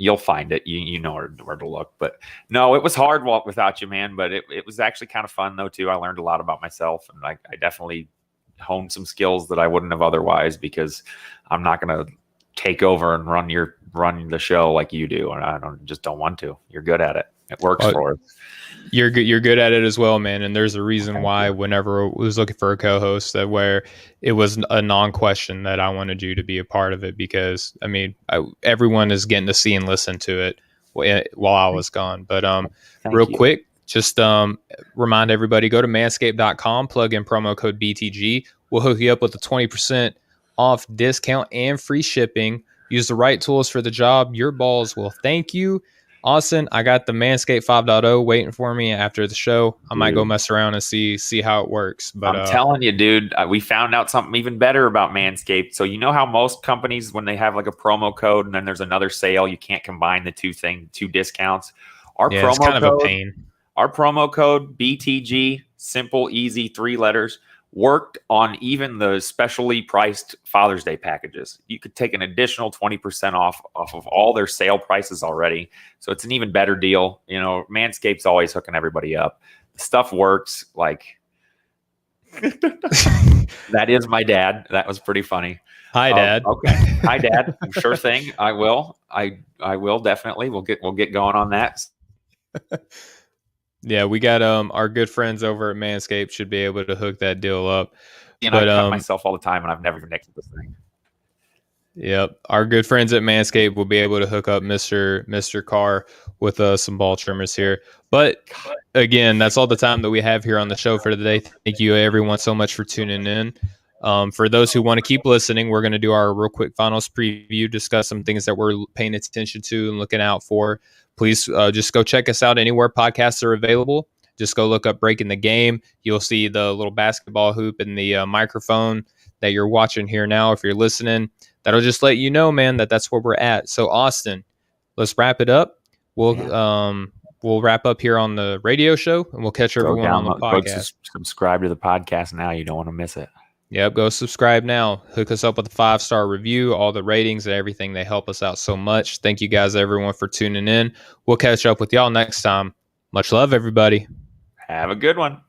you'll find it. You know where to look. But no, it was hard without you, man. But it was actually kind of fun though too. I learned a lot about myself, and I definitely honed some skills that I wouldn't have otherwise, because I'm not going to take over and run the show like you do, and I don't want to. You're good at it. It works for us. You're good at it as well, man. And there's a reason why whenever I was looking for a co-host, that where it was a non-question that I wanted you to be a part of it, because I mean, everyone is getting to see and listen to it while I was gone. But real quick, just remind everybody, go to manscaped.com, plug in promo code BTG. We'll hook you up with a 20% off discount and free shipping. Use the right tools for the job. Your balls will thank you. Austin, I got the Manscaped 5.0 waiting for me after the show. I might go mess around and see how it works. But I'm telling you, dude, we found out something even better about Manscaped. So you know how most companies, when they have like a promo code and then there's another sale, you can't combine the two discounts. It's kind of a pain. Our promo code BTG, simple, easy, 3 letters, worked on even the specially priced Father's Day packages. You could take an additional 20% off of all their sale prices already. So it's an even better deal. Manscaped's always hooking everybody up. The stuff works. That is my dad. That was pretty funny. Hi, Dad. Okay. Hi, Dad. Sure thing. I will. I will definitely. We'll get going on that. Yeah, we got our good friends over at Manscaped should be able to hook that deal up. And But I cut myself all the time, and I've never connected this thing. Yep, our good friends at Manscaped will be able to hook up Mr. Carr with some ball trimmers here. But again, that's all the time that we have here on the show for today. Thank you, everyone, so much for tuning in. For those who want to keep listening, we're going to do our real quick finals preview, discuss some things that we're paying attention to and looking out for. Please just go check us out anywhere podcasts are available. Just go look up Breaking the Game. You'll see the little basketball hoop and the microphone that you're watching here now. If you're listening, that'll just let you know, man, that's where we're at. So, Austin, let's wrap it up. We'll wrap up here on the radio show, and we'll catch everyone on the podcast. Subscribe to the podcast now. You don't want to miss it. Yep, go subscribe now. Hook us up with a 5-star review, all the ratings and everything. They help us out so much. Thank you guys, everyone, for tuning in. We'll catch up with y'all next time. Much love, everybody. Have a good one.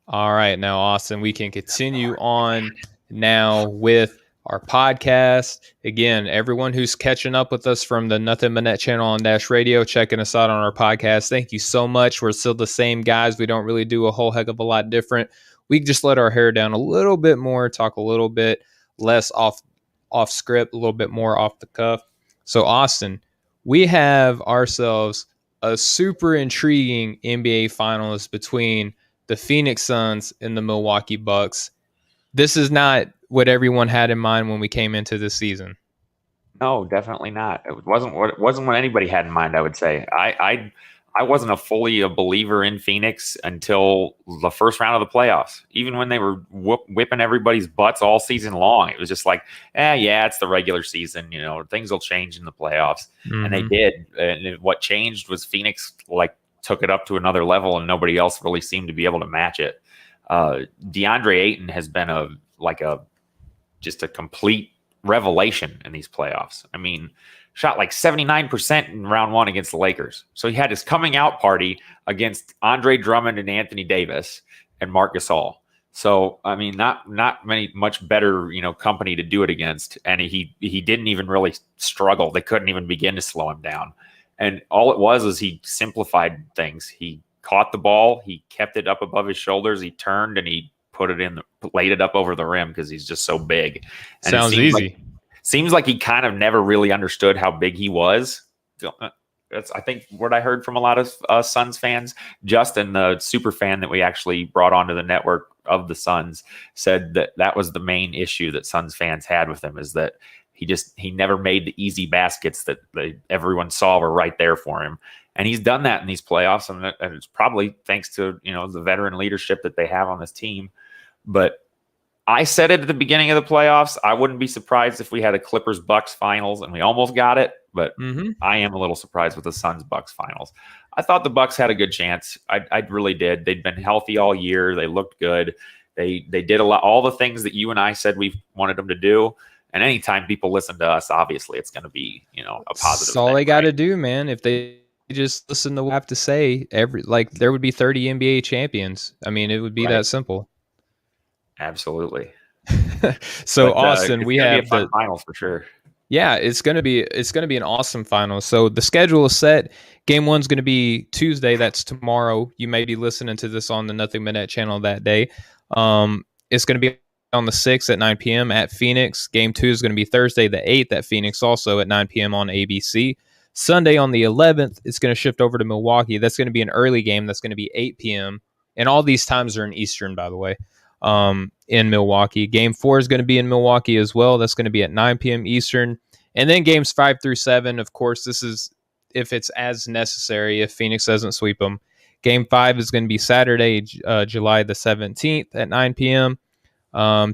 All right, now, Austin, we can continue on now with our podcast. Again, everyone who's catching up with us from the Nothing But Net channel on Dash Radio, checking us out on our podcast, thank you so much. We're still the same guys. We don't really do a whole heck of a lot different. We just let our hair down a little bit more, talk a little bit less off script, a little bit more off the cuff. So, Austin, we have ourselves a super intriguing NBA Finals between the Phoenix Suns and the Milwaukee Bucks. This is not what everyone had in mind when we came into this season. No, definitely not. It wasn't what anybody had in mind, I would say. I wasn't fully a believer in Phoenix until the first round of the playoffs. Even when they were whipping everybody's butts all season long, it was just like, yeah, it's the regular season. You know, things will change in the playoffs, and they did. And what changed was Phoenix took it up to another level, and nobody else really seemed to be able to match it. DeAndre Ayton has been just a complete revelation in these playoffs. I mean, shot 79% in round one against the Lakers. So he had his coming out party against Andre Drummond and Anthony Davis and Marc Gasol. So, I mean, not much better, company to do it against. And he didn't even really struggle. They couldn't even begin to slow him down. And all it was he simplified things. He caught the ball. He kept it up above his shoulders. He turned and he laid it up over the rim because he's just so big. And sounds easy. Seems like he kind of never really understood how big he was. That's, I think, what I heard from a lot of Suns fans. Justin, the super fan that we actually brought onto the network of the Suns, said that was the main issue that Suns fans had with him, is that he never made the easy baskets that everyone saw were right there for him. And he's done that in these playoffs, and it's probably thanks to the veteran leadership that they have on this team. But I said it at the beginning of the playoffs. I wouldn't be surprised if we had a Clippers-Bucks finals, and we almost got it. But I am a little surprised with the Suns-Bucks finals. I thought the Bucks had a good chance. I really did. They'd been healthy all year. They looked good. They did all the things that you and I said we wanted them to do. And anytime people listen to us, obviously it's going to be a positive. That's all they got to do, man. If they just listen to what I have to say, there would be 30 NBA champions. I mean, it would be that simple. Absolutely. So, Austin, we have the finals for sure. Yeah, it's gonna be an awesome final. So the schedule is set. Game 1's gonna be Tuesday. That's tomorrow. You may be listening to this on the Nothing But Net channel that day. It's gonna be on the 6th at 9 p.m. at Phoenix. Game 2 is gonna be Thursday the 8th at Phoenix, also at 9 p.m. on ABC. Sunday on the 11th, it's gonna shift over to Milwaukee. That's gonna be an early game. That's gonna be 8 p.m. And all these times are in Eastern, by the way. In Milwaukee. Game 4 is going to be in Milwaukee as well. That's going to be at 9 p.m. Eastern. And then games 5 through 7, of course, this is if it's as necessary, if Phoenix doesn't sweep them. Game 5 is going to be Saturday, July the 17th at 9 p.m.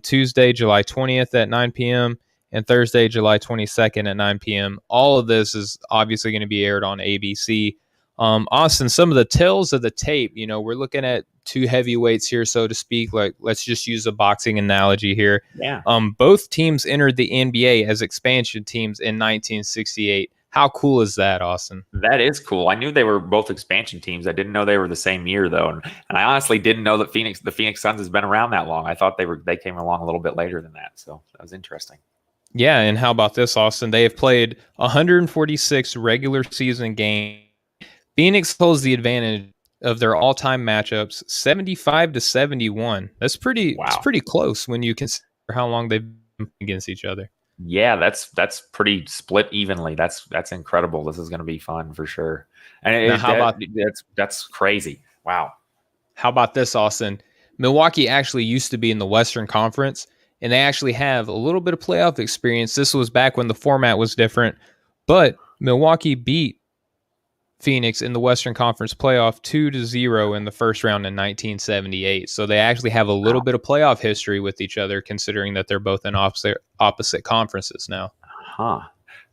Tuesday, July 20th at 9 p.m. and Thursday, July 22nd at 9 p.m. All of this is obviously going to be aired on ABC. Austin, some of the tells of the tape, we're looking at two heavyweights here, so to speak. Let's just use a boxing analogy here. Yeah. Both teams entered the NBA as expansion teams in 1968. How cool is that, Austin? That is cool. I knew they were both expansion teams. I didn't know they were the same year though, and I honestly didn't know that the Phoenix Suns has been around that long. I thought they came along a little bit later than that. So that was interesting. Yeah, and how about this, Austin? They have played 146 regular season games. Phoenix holds the advantage of their all-time matchups, 75-71. That's pretty. Wow. It's pretty close when you consider how long they've been against each other. Yeah, that's pretty split evenly. That's incredible. This is going to be fun for sure. And that's crazy. Wow. How about this, Austin? Milwaukee actually used to be in the Western Conference, and they actually have a little bit of playoff experience. This was back when the format was different, but Milwaukee beat Phoenix in the Western Conference playoff 2-0 in the first round in 1978. So they actually have a little bit of playoff history with each other, considering that they're both in opposite conferences now. Huh.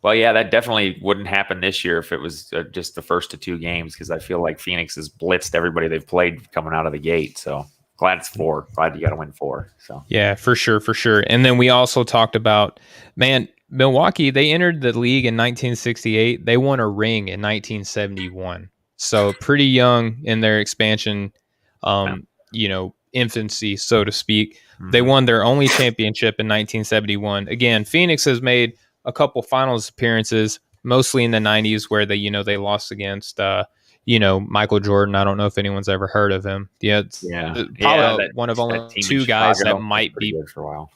Well, yeah, that definitely wouldn't happen this year if it was just the first of 2 games, because I feel like Phoenix has blitzed everybody they've played coming out of the gate. So glad it's 4. Glad you got to win 4. So yeah, for sure. And then we also talked about, man, Milwaukee, they entered the league in 1968. They won a ring in 1971. So pretty young in their expansion, infancy, so to speak. Mm-hmm. They won their only championship in 1971. Again, Phoenix has made a couple finals appearances, mostly in the 90s, where they lost against, Michael Jordan. I don't know if anyone's ever heard of him. Probably one of only 2 guys that might be good for a while.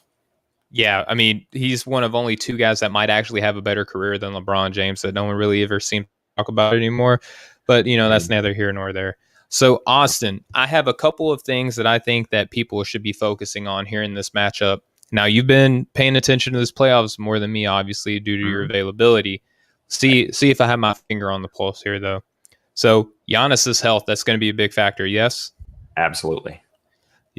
Yeah, I mean, he's one of only 2 guys that might actually have a better career than LeBron James that no one really ever seems to talk about anymore. But, that's neither here nor there. So, Austin, I have a couple of things that I think that people should be focusing on here in this matchup. Now, you've been paying attention to this playoffs more than me, obviously, due to your availability. See if I have my finger on the pulse here, though. So, Giannis's health, that's going to be a big factor, yes? Absolutely.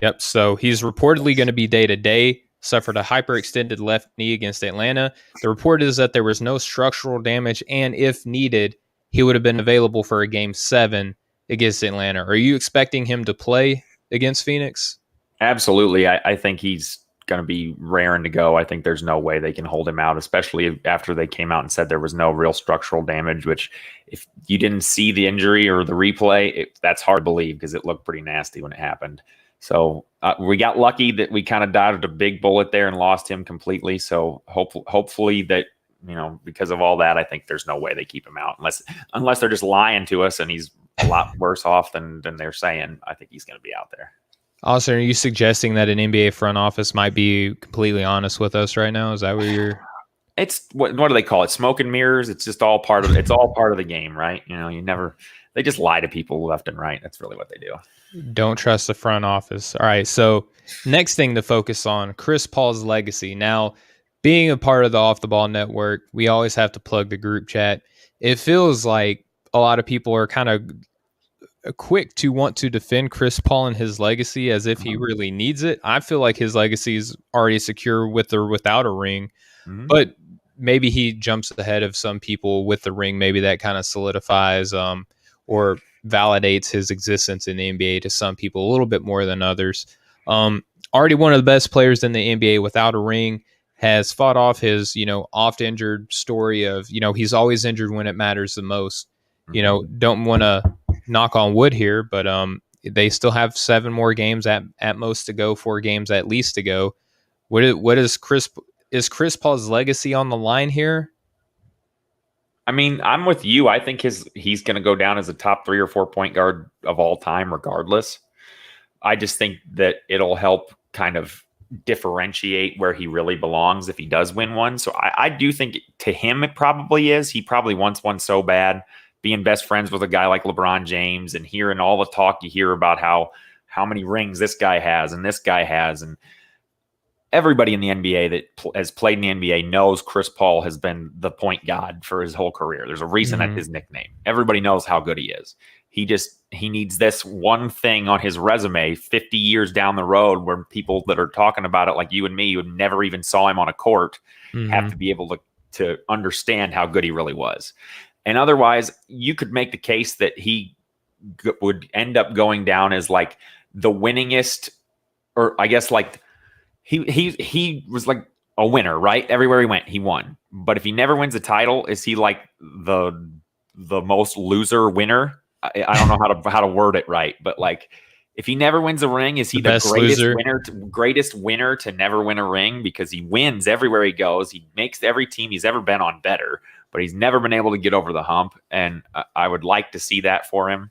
Yep, so he's reportedly going to be day-to-day. Suffered a hyperextended left knee against Atlanta. The report is that there was no structural damage, and if needed, he would have been available for a Game 7 against Atlanta. Are you expecting him to play against Phoenix? Absolutely. I think he's going to be raring to go. I think there's no way they can hold him out, especially after they came out and said there was no real structural damage, which if you didn't see the injury or the replay, that's hard to believe because it looked pretty nasty when it happened. So we got lucky that we kind of dodged a big bullet there and lost him completely. So hopefully that, because of all that, I think there's no way they keep him out unless they're just lying to us and he's a lot worse off than they're saying. I think he's going to be out there. Also, are you suggesting that an NBA front office might be completely honest with us right now? Is that where you're? It's what do they call it? Smoke and mirrors. It's just all part of the game, right? They just lie to people left and right. That's really what they do. Don't trust the front office. All right. So next thing to focus on, Chris Paul's legacy. Now, being a part of the Off the Ball Network, we always have to plug the group chat. It feels like a lot of people are kind of quick to want to defend Chris Paul and his legacy as if he really needs it. I feel like his legacy is already secure with or without a ring, but maybe he jumps ahead of some people with the ring. Maybe that kind of solidifies or validates his existence in the NBA to some people a little bit more than others. Already one of the best players in the NBA without a ring, has fought off his, oft injured story of, he's always injured when it matters the most. Don't want to knock on wood here, but they still have 7 more games at most to go, 4 games at least to go. Is Chris Paul's legacy on the line here? I mean, I'm with you. I think he's going to go down as a top 3 or 4 point guard of all time, regardless. I just think that it'll help kind of differentiate where he really belongs if he does win one. So I do think to him it probably is. He probably wants one so bad, being best friends with a guy like LeBron James and hearing all the talk you hear about how many rings this guy has and this guy has. And everybody in the NBA that has played in the NBA knows Chris Paul has been the point god for his whole career. There's a reason that's his nickname. Everybody knows how good he is. He needs this one thing on his resume 50 years down the road where people that are talking about it like you and me who never even saw him on a court have to be able to understand how good he really was. And otherwise, you could make the case that he would end up going down as like the winningest, or I guess like he was like a winner, right? Everywhere he went, he won. But if he never wins a title, is he like the most loser winner? I don't know how to word it right, but like if he never wins a ring, is he the greatest winner to never win a ring because he wins everywhere he goes? He makes every team he's ever been on better, but he's never been able to get over the hump. And I would like to see that for him.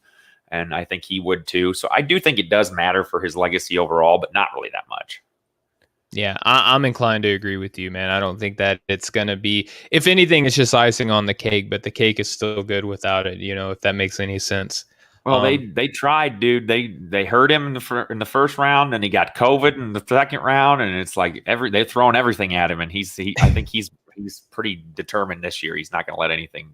And I think he would too. So I do think it does matter for his legacy overall, but not really that much. Yeah, I'm inclined to agree with you, man. I don't think that it's going to be, if anything, it's just icing on the cake, but the cake is still good without it, if that makes any sense. Well, they tried, dude. They hurt him in the first round, and he got COVID in the second round, and it's like they're throwing everything at him, and I think he's pretty determined this year. He's not going to let anything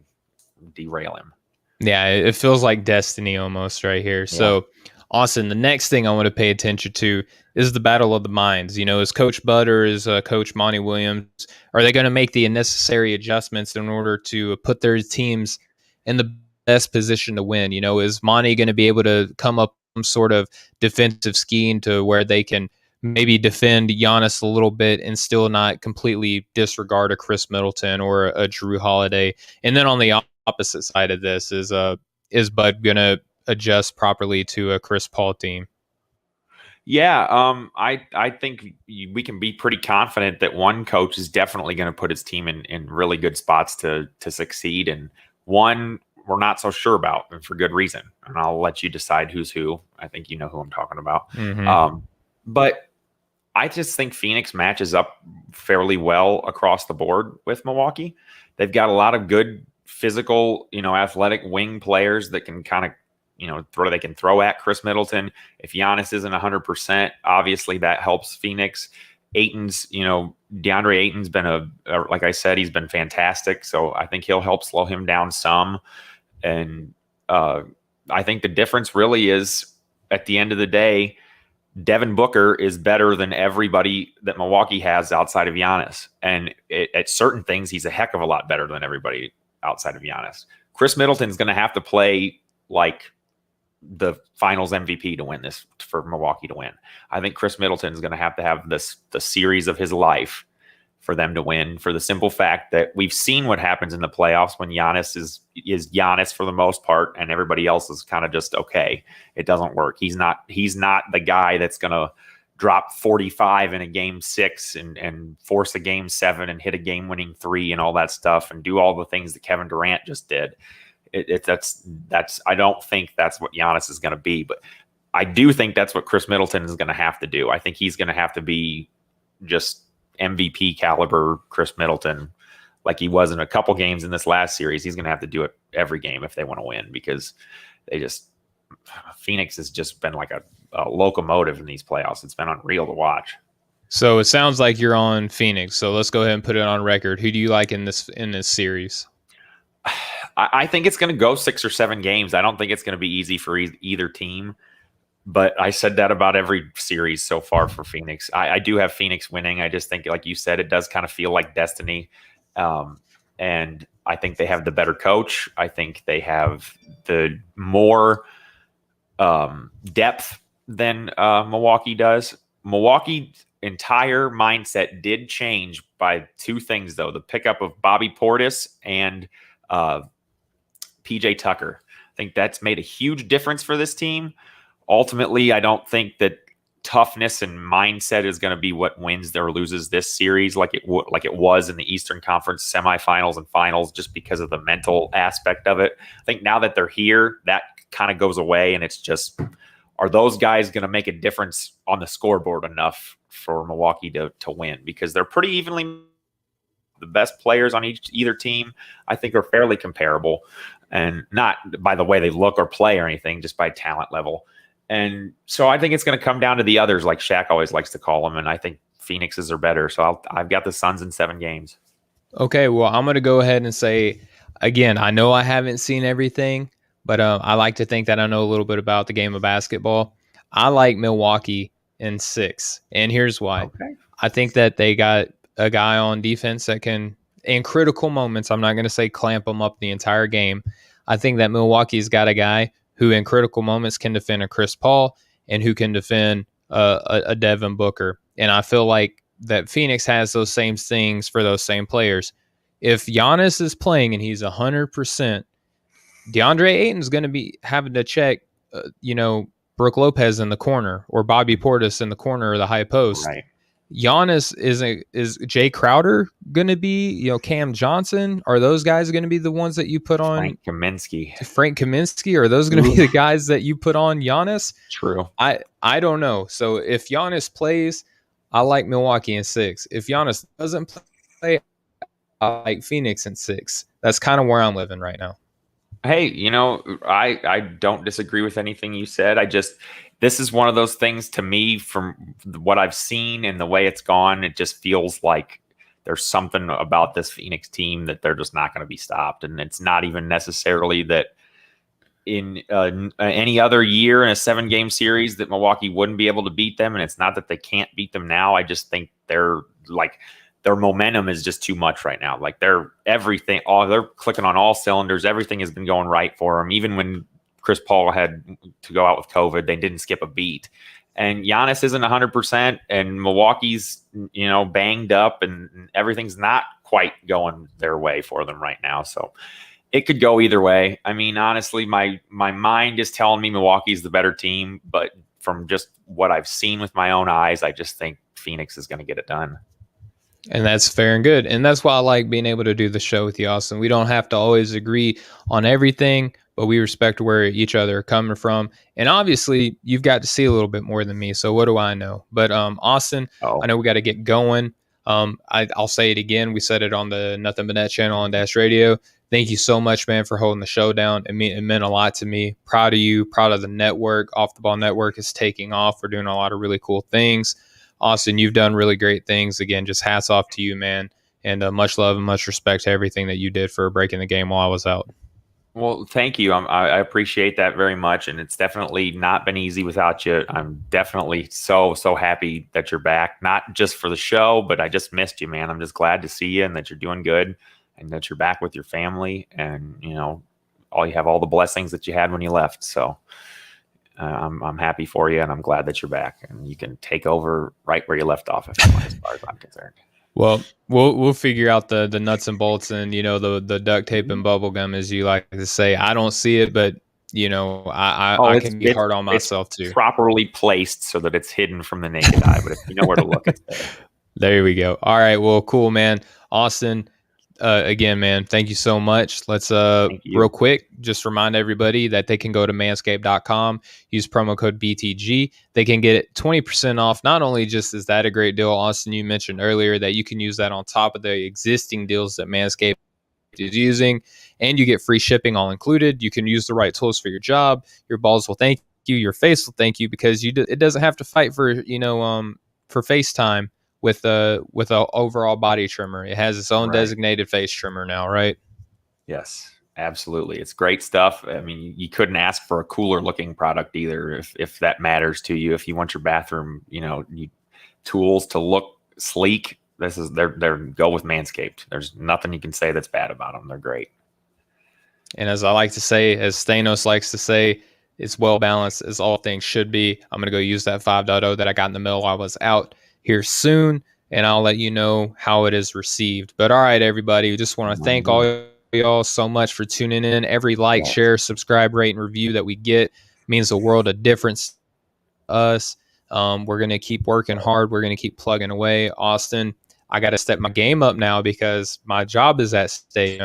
derail him. Yeah, it feels like destiny almost right here. Yeah. So, Austin, the next thing I want to pay attention to is the battle of the minds. Is Coach Bud or is Coach Monty Williams, are they going to make the necessary adjustments in order to put their teams in the best position to win? Is Monty going to be able to come up with some sort of defensive scheme to where they can maybe defend Giannis a little bit and still not completely disregard a Chris Middleton or a Drew Holiday? And then on the opposite side of this is Bud going to adjust properly to a Chris Paul team? Yeah, I think we can be pretty confident that one coach is definitely going to put his team in really good spots to succeed, and one we're not so sure about, and for good reason. And I'll let you decide who's who. I think you know who I'm talking about. Mm-hmm. But I just think Phoenix matches up fairly well across the board with Milwaukee. They've got a lot of good physical, athletic wing players that can kind of, they can throw at Chris Middleton. If Giannis isn't 100%, obviously that helps Phoenix. Ayton's, DeAndre Ayton's been like I said, he's been fantastic. So I think he'll help slow him down some. And I think the difference really is at the end of the day, Devin Booker is better than everybody that Milwaukee has outside of Giannis. And at certain things, he's a heck of a lot better than everybody outside of Giannis. Chris Middleton's going to have to play like the finals MVP to win this, for Milwaukee to win. I think Chris Middleton is going to have the series of his life for them to win, for the simple fact that we've seen what happens in the playoffs when Giannis is Giannis for the most part, and everybody else is kind of just okay. It doesn't work. He's not the guy that's going to drop 45 in a game 6 and force a game 7 and hit a game winning 3 and all that stuff and do all the things that Kevin Durant just did. That's I don't think that's what Giannis is going to be, but I do think that's what Chris Middleton is going to have to do. I think he's going to have to be just MVP caliber Chris Middleton, like he was in a couple games in this last series. He's going to have to do it every game if they want to win, because Phoenix has just been like a locomotive in these playoffs. It's been unreal to watch. So it sounds like you're on Phoenix. So let's go ahead and put it on record. Who do you like in this series? I think it's going to go 6 or 7 games. I don't think it's going to be easy for either team, but I said that about every series so far for Phoenix. I do have Phoenix winning. I just think, like you said, it does kind of feel like destiny. And I think they have the better coach. I think they have the more depth than Milwaukee does. Milwaukee's entire mindset did change by 2 things, though. The pickup of Bobby Portis and PJ Tucker. I think that's made a huge difference for this team. Ultimately, I don't think that toughness and mindset is going to be what wins or loses this series like it was in the Eastern Conference semifinals and finals, just because of the mental aspect of it. I think now that they're here, that kind of goes away, and it's just, are those guys going to make a difference on the scoreboard enough for Milwaukee to win? Because they're pretty evenly, the best players on either team, I think, are fairly comparable, and not by the way they look or play or anything, just by talent level. And so I think it's going to come down to the others, like Shaq always likes to call them. And I think Phoenix's are better. So I've got the Suns in 7 games. Okay. Well, I'm going to go ahead and say, again, I know I haven't seen everything, but I like to think that I know a little bit about the game of basketball. I like Milwaukee in 6. And here's why. Okay. I think that they got a guy on defense that can, in critical moments, I'm not going to say clamp them up the entire game. I think that Milwaukee's got a guy who in critical moments can defend a Chris Paul and who can defend a Devin Booker. And I feel like that Phoenix has those same things for those same players. If Giannis is playing and he's 100%, DeAndre Ayton's going to be having to check, Brooke Lopez in the corner or Bobby Portis in the corner or the high post. Right. Giannis is Jay Crowder going to be, Cam Johnson? Are those guys going to be the ones that you put on Frank Kaminsky? Are those going to be the guys that you put on Giannis? True. I don't know. So if Giannis plays, I like Milwaukee in 6. If Giannis doesn't play, I like Phoenix in 6. That's kind of where I'm living right now. Hey, I don't disagree with anything you said. This is one of those things to me, from what I've seen and the way it's gone, it just feels like there's something about this Phoenix team that they're just not going to be stopped. And it's not even necessarily that in any other year in a 7-game series that Milwaukee wouldn't be able to beat them. And it's not that they can't beat them now. I just think their momentum is just too much right now. Like they're clicking on all cylinders. Everything has been going right for them. Even when Chris Paul had to go out with COVID, they didn't skip a beat. And Giannis isn't 100%, and Milwaukee's, banged up, and everything's not quite going their way for them right now. So it could go either way. I mean, honestly, my mind is telling me Milwaukee's the better team, but from just what I've seen with my own eyes, I just think Phoenix is going to get it done. And that's fair and good. And that's why I like being able to do the show with you, Austin. We don't have to always agree on everything, but we respect where each other are coming from. And obviously, you've got to see a little bit more than me. So what do I know? But Austin, I know we got to get going. I'll say it again. We said it on the Nothing But Net channel on Dash Radio. Thank you so much, man, for holding the show down. It meant a lot to me. Proud of you. Proud of the network. Off the Ball Network is taking off. We're doing a lot of really cool things. Austin, you've done really great things. Again, just hats off to you, man. And much love and much respect to everything that you did for breaking the game while I was out. Well, thank you. I appreciate that very much. And it's definitely not been easy without you. I'm definitely so happy that you're back. Not just for the show, but I just missed you, man. I'm just glad to see you and that you're doing good and that you're back with your family. And, you have all the blessings that you had when you left. So I'm happy for you, and I'm glad that you're back, and you can take over right where you left off, if you want, as far as I'm concerned. Well, we'll figure out the nuts and bolts and the duct tape and bubble gum, as you like to say. I don't see it, but I can be hard on myself too. Properly placed so that it's hidden from the naked eye, but if you know where to look, it's there. There we go. All right, well, cool, man. Austin, again, man, thank you so much. Let's real quick just remind everybody that they can go to manscaped.com, use promo code BTG. They can get 20% off. Not only just is that a great deal, Austin, you mentioned earlier that you can use that on top of the existing deals that Manscaped is using, and you get free shipping all included. You can use the right tools for your job. Your balls will thank you. Your face will thank you, because it doesn't have to fight for FaceTime with a overall body trimmer. It has its own designated face trimmer now, right? Yes, absolutely. It's great stuff. I mean, you couldn't ask for a cooler looking product either, if that matters to you. If you want your bathroom, tools to look sleek, they're go with Manscaped. There's nothing you can say that's bad about them. They're great. And as I like to say, as Thanos likes to say, it's well balanced, as all things should be. I'm going to go use that 5.0 that I got in the mail while I was out here soon, and I'll let you know how it is received. But all right, everybody, we just want to thank all y'all so much for tuning in. Every like, share, subscribe, rate, and review that we get means the world of difference to us. We're going to keep working hard. We're going to keep plugging away. Austin, I got to step my game up now because my job is at stake.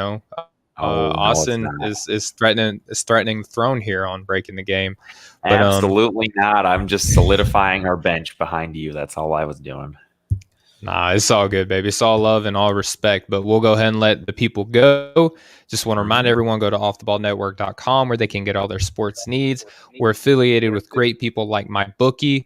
Austin is threatening the throne here on breaking the game. But, absolutely not. I'm just solidifying our bench behind you. That's all I was doing. Nah, it's all good, baby. It's all love and all respect. But we'll go ahead and let the people go. Just want to remind everyone, go to offtheballnetwork.com where they can get all their sports needs. We're affiliated with great people like MyBookie.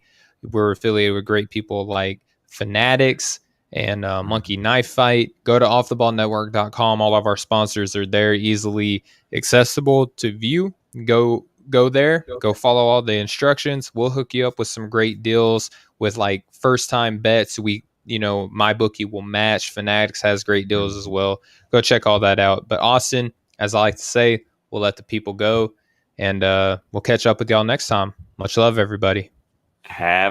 We're affiliated with great people like Fanatics and Monkey Knife Fight. Go to offtheballnetwork.com. All of our sponsors are there, easily accessible to view. Go there, go follow all the instructions. We'll hook you up with some great deals with like first time bets. MyBookie will match. Fanatics has great deals as well. Go check all that out. But Austin, as I like to say, we'll let the people go, and we'll catch up with y'all next time. Much love, everybody. Have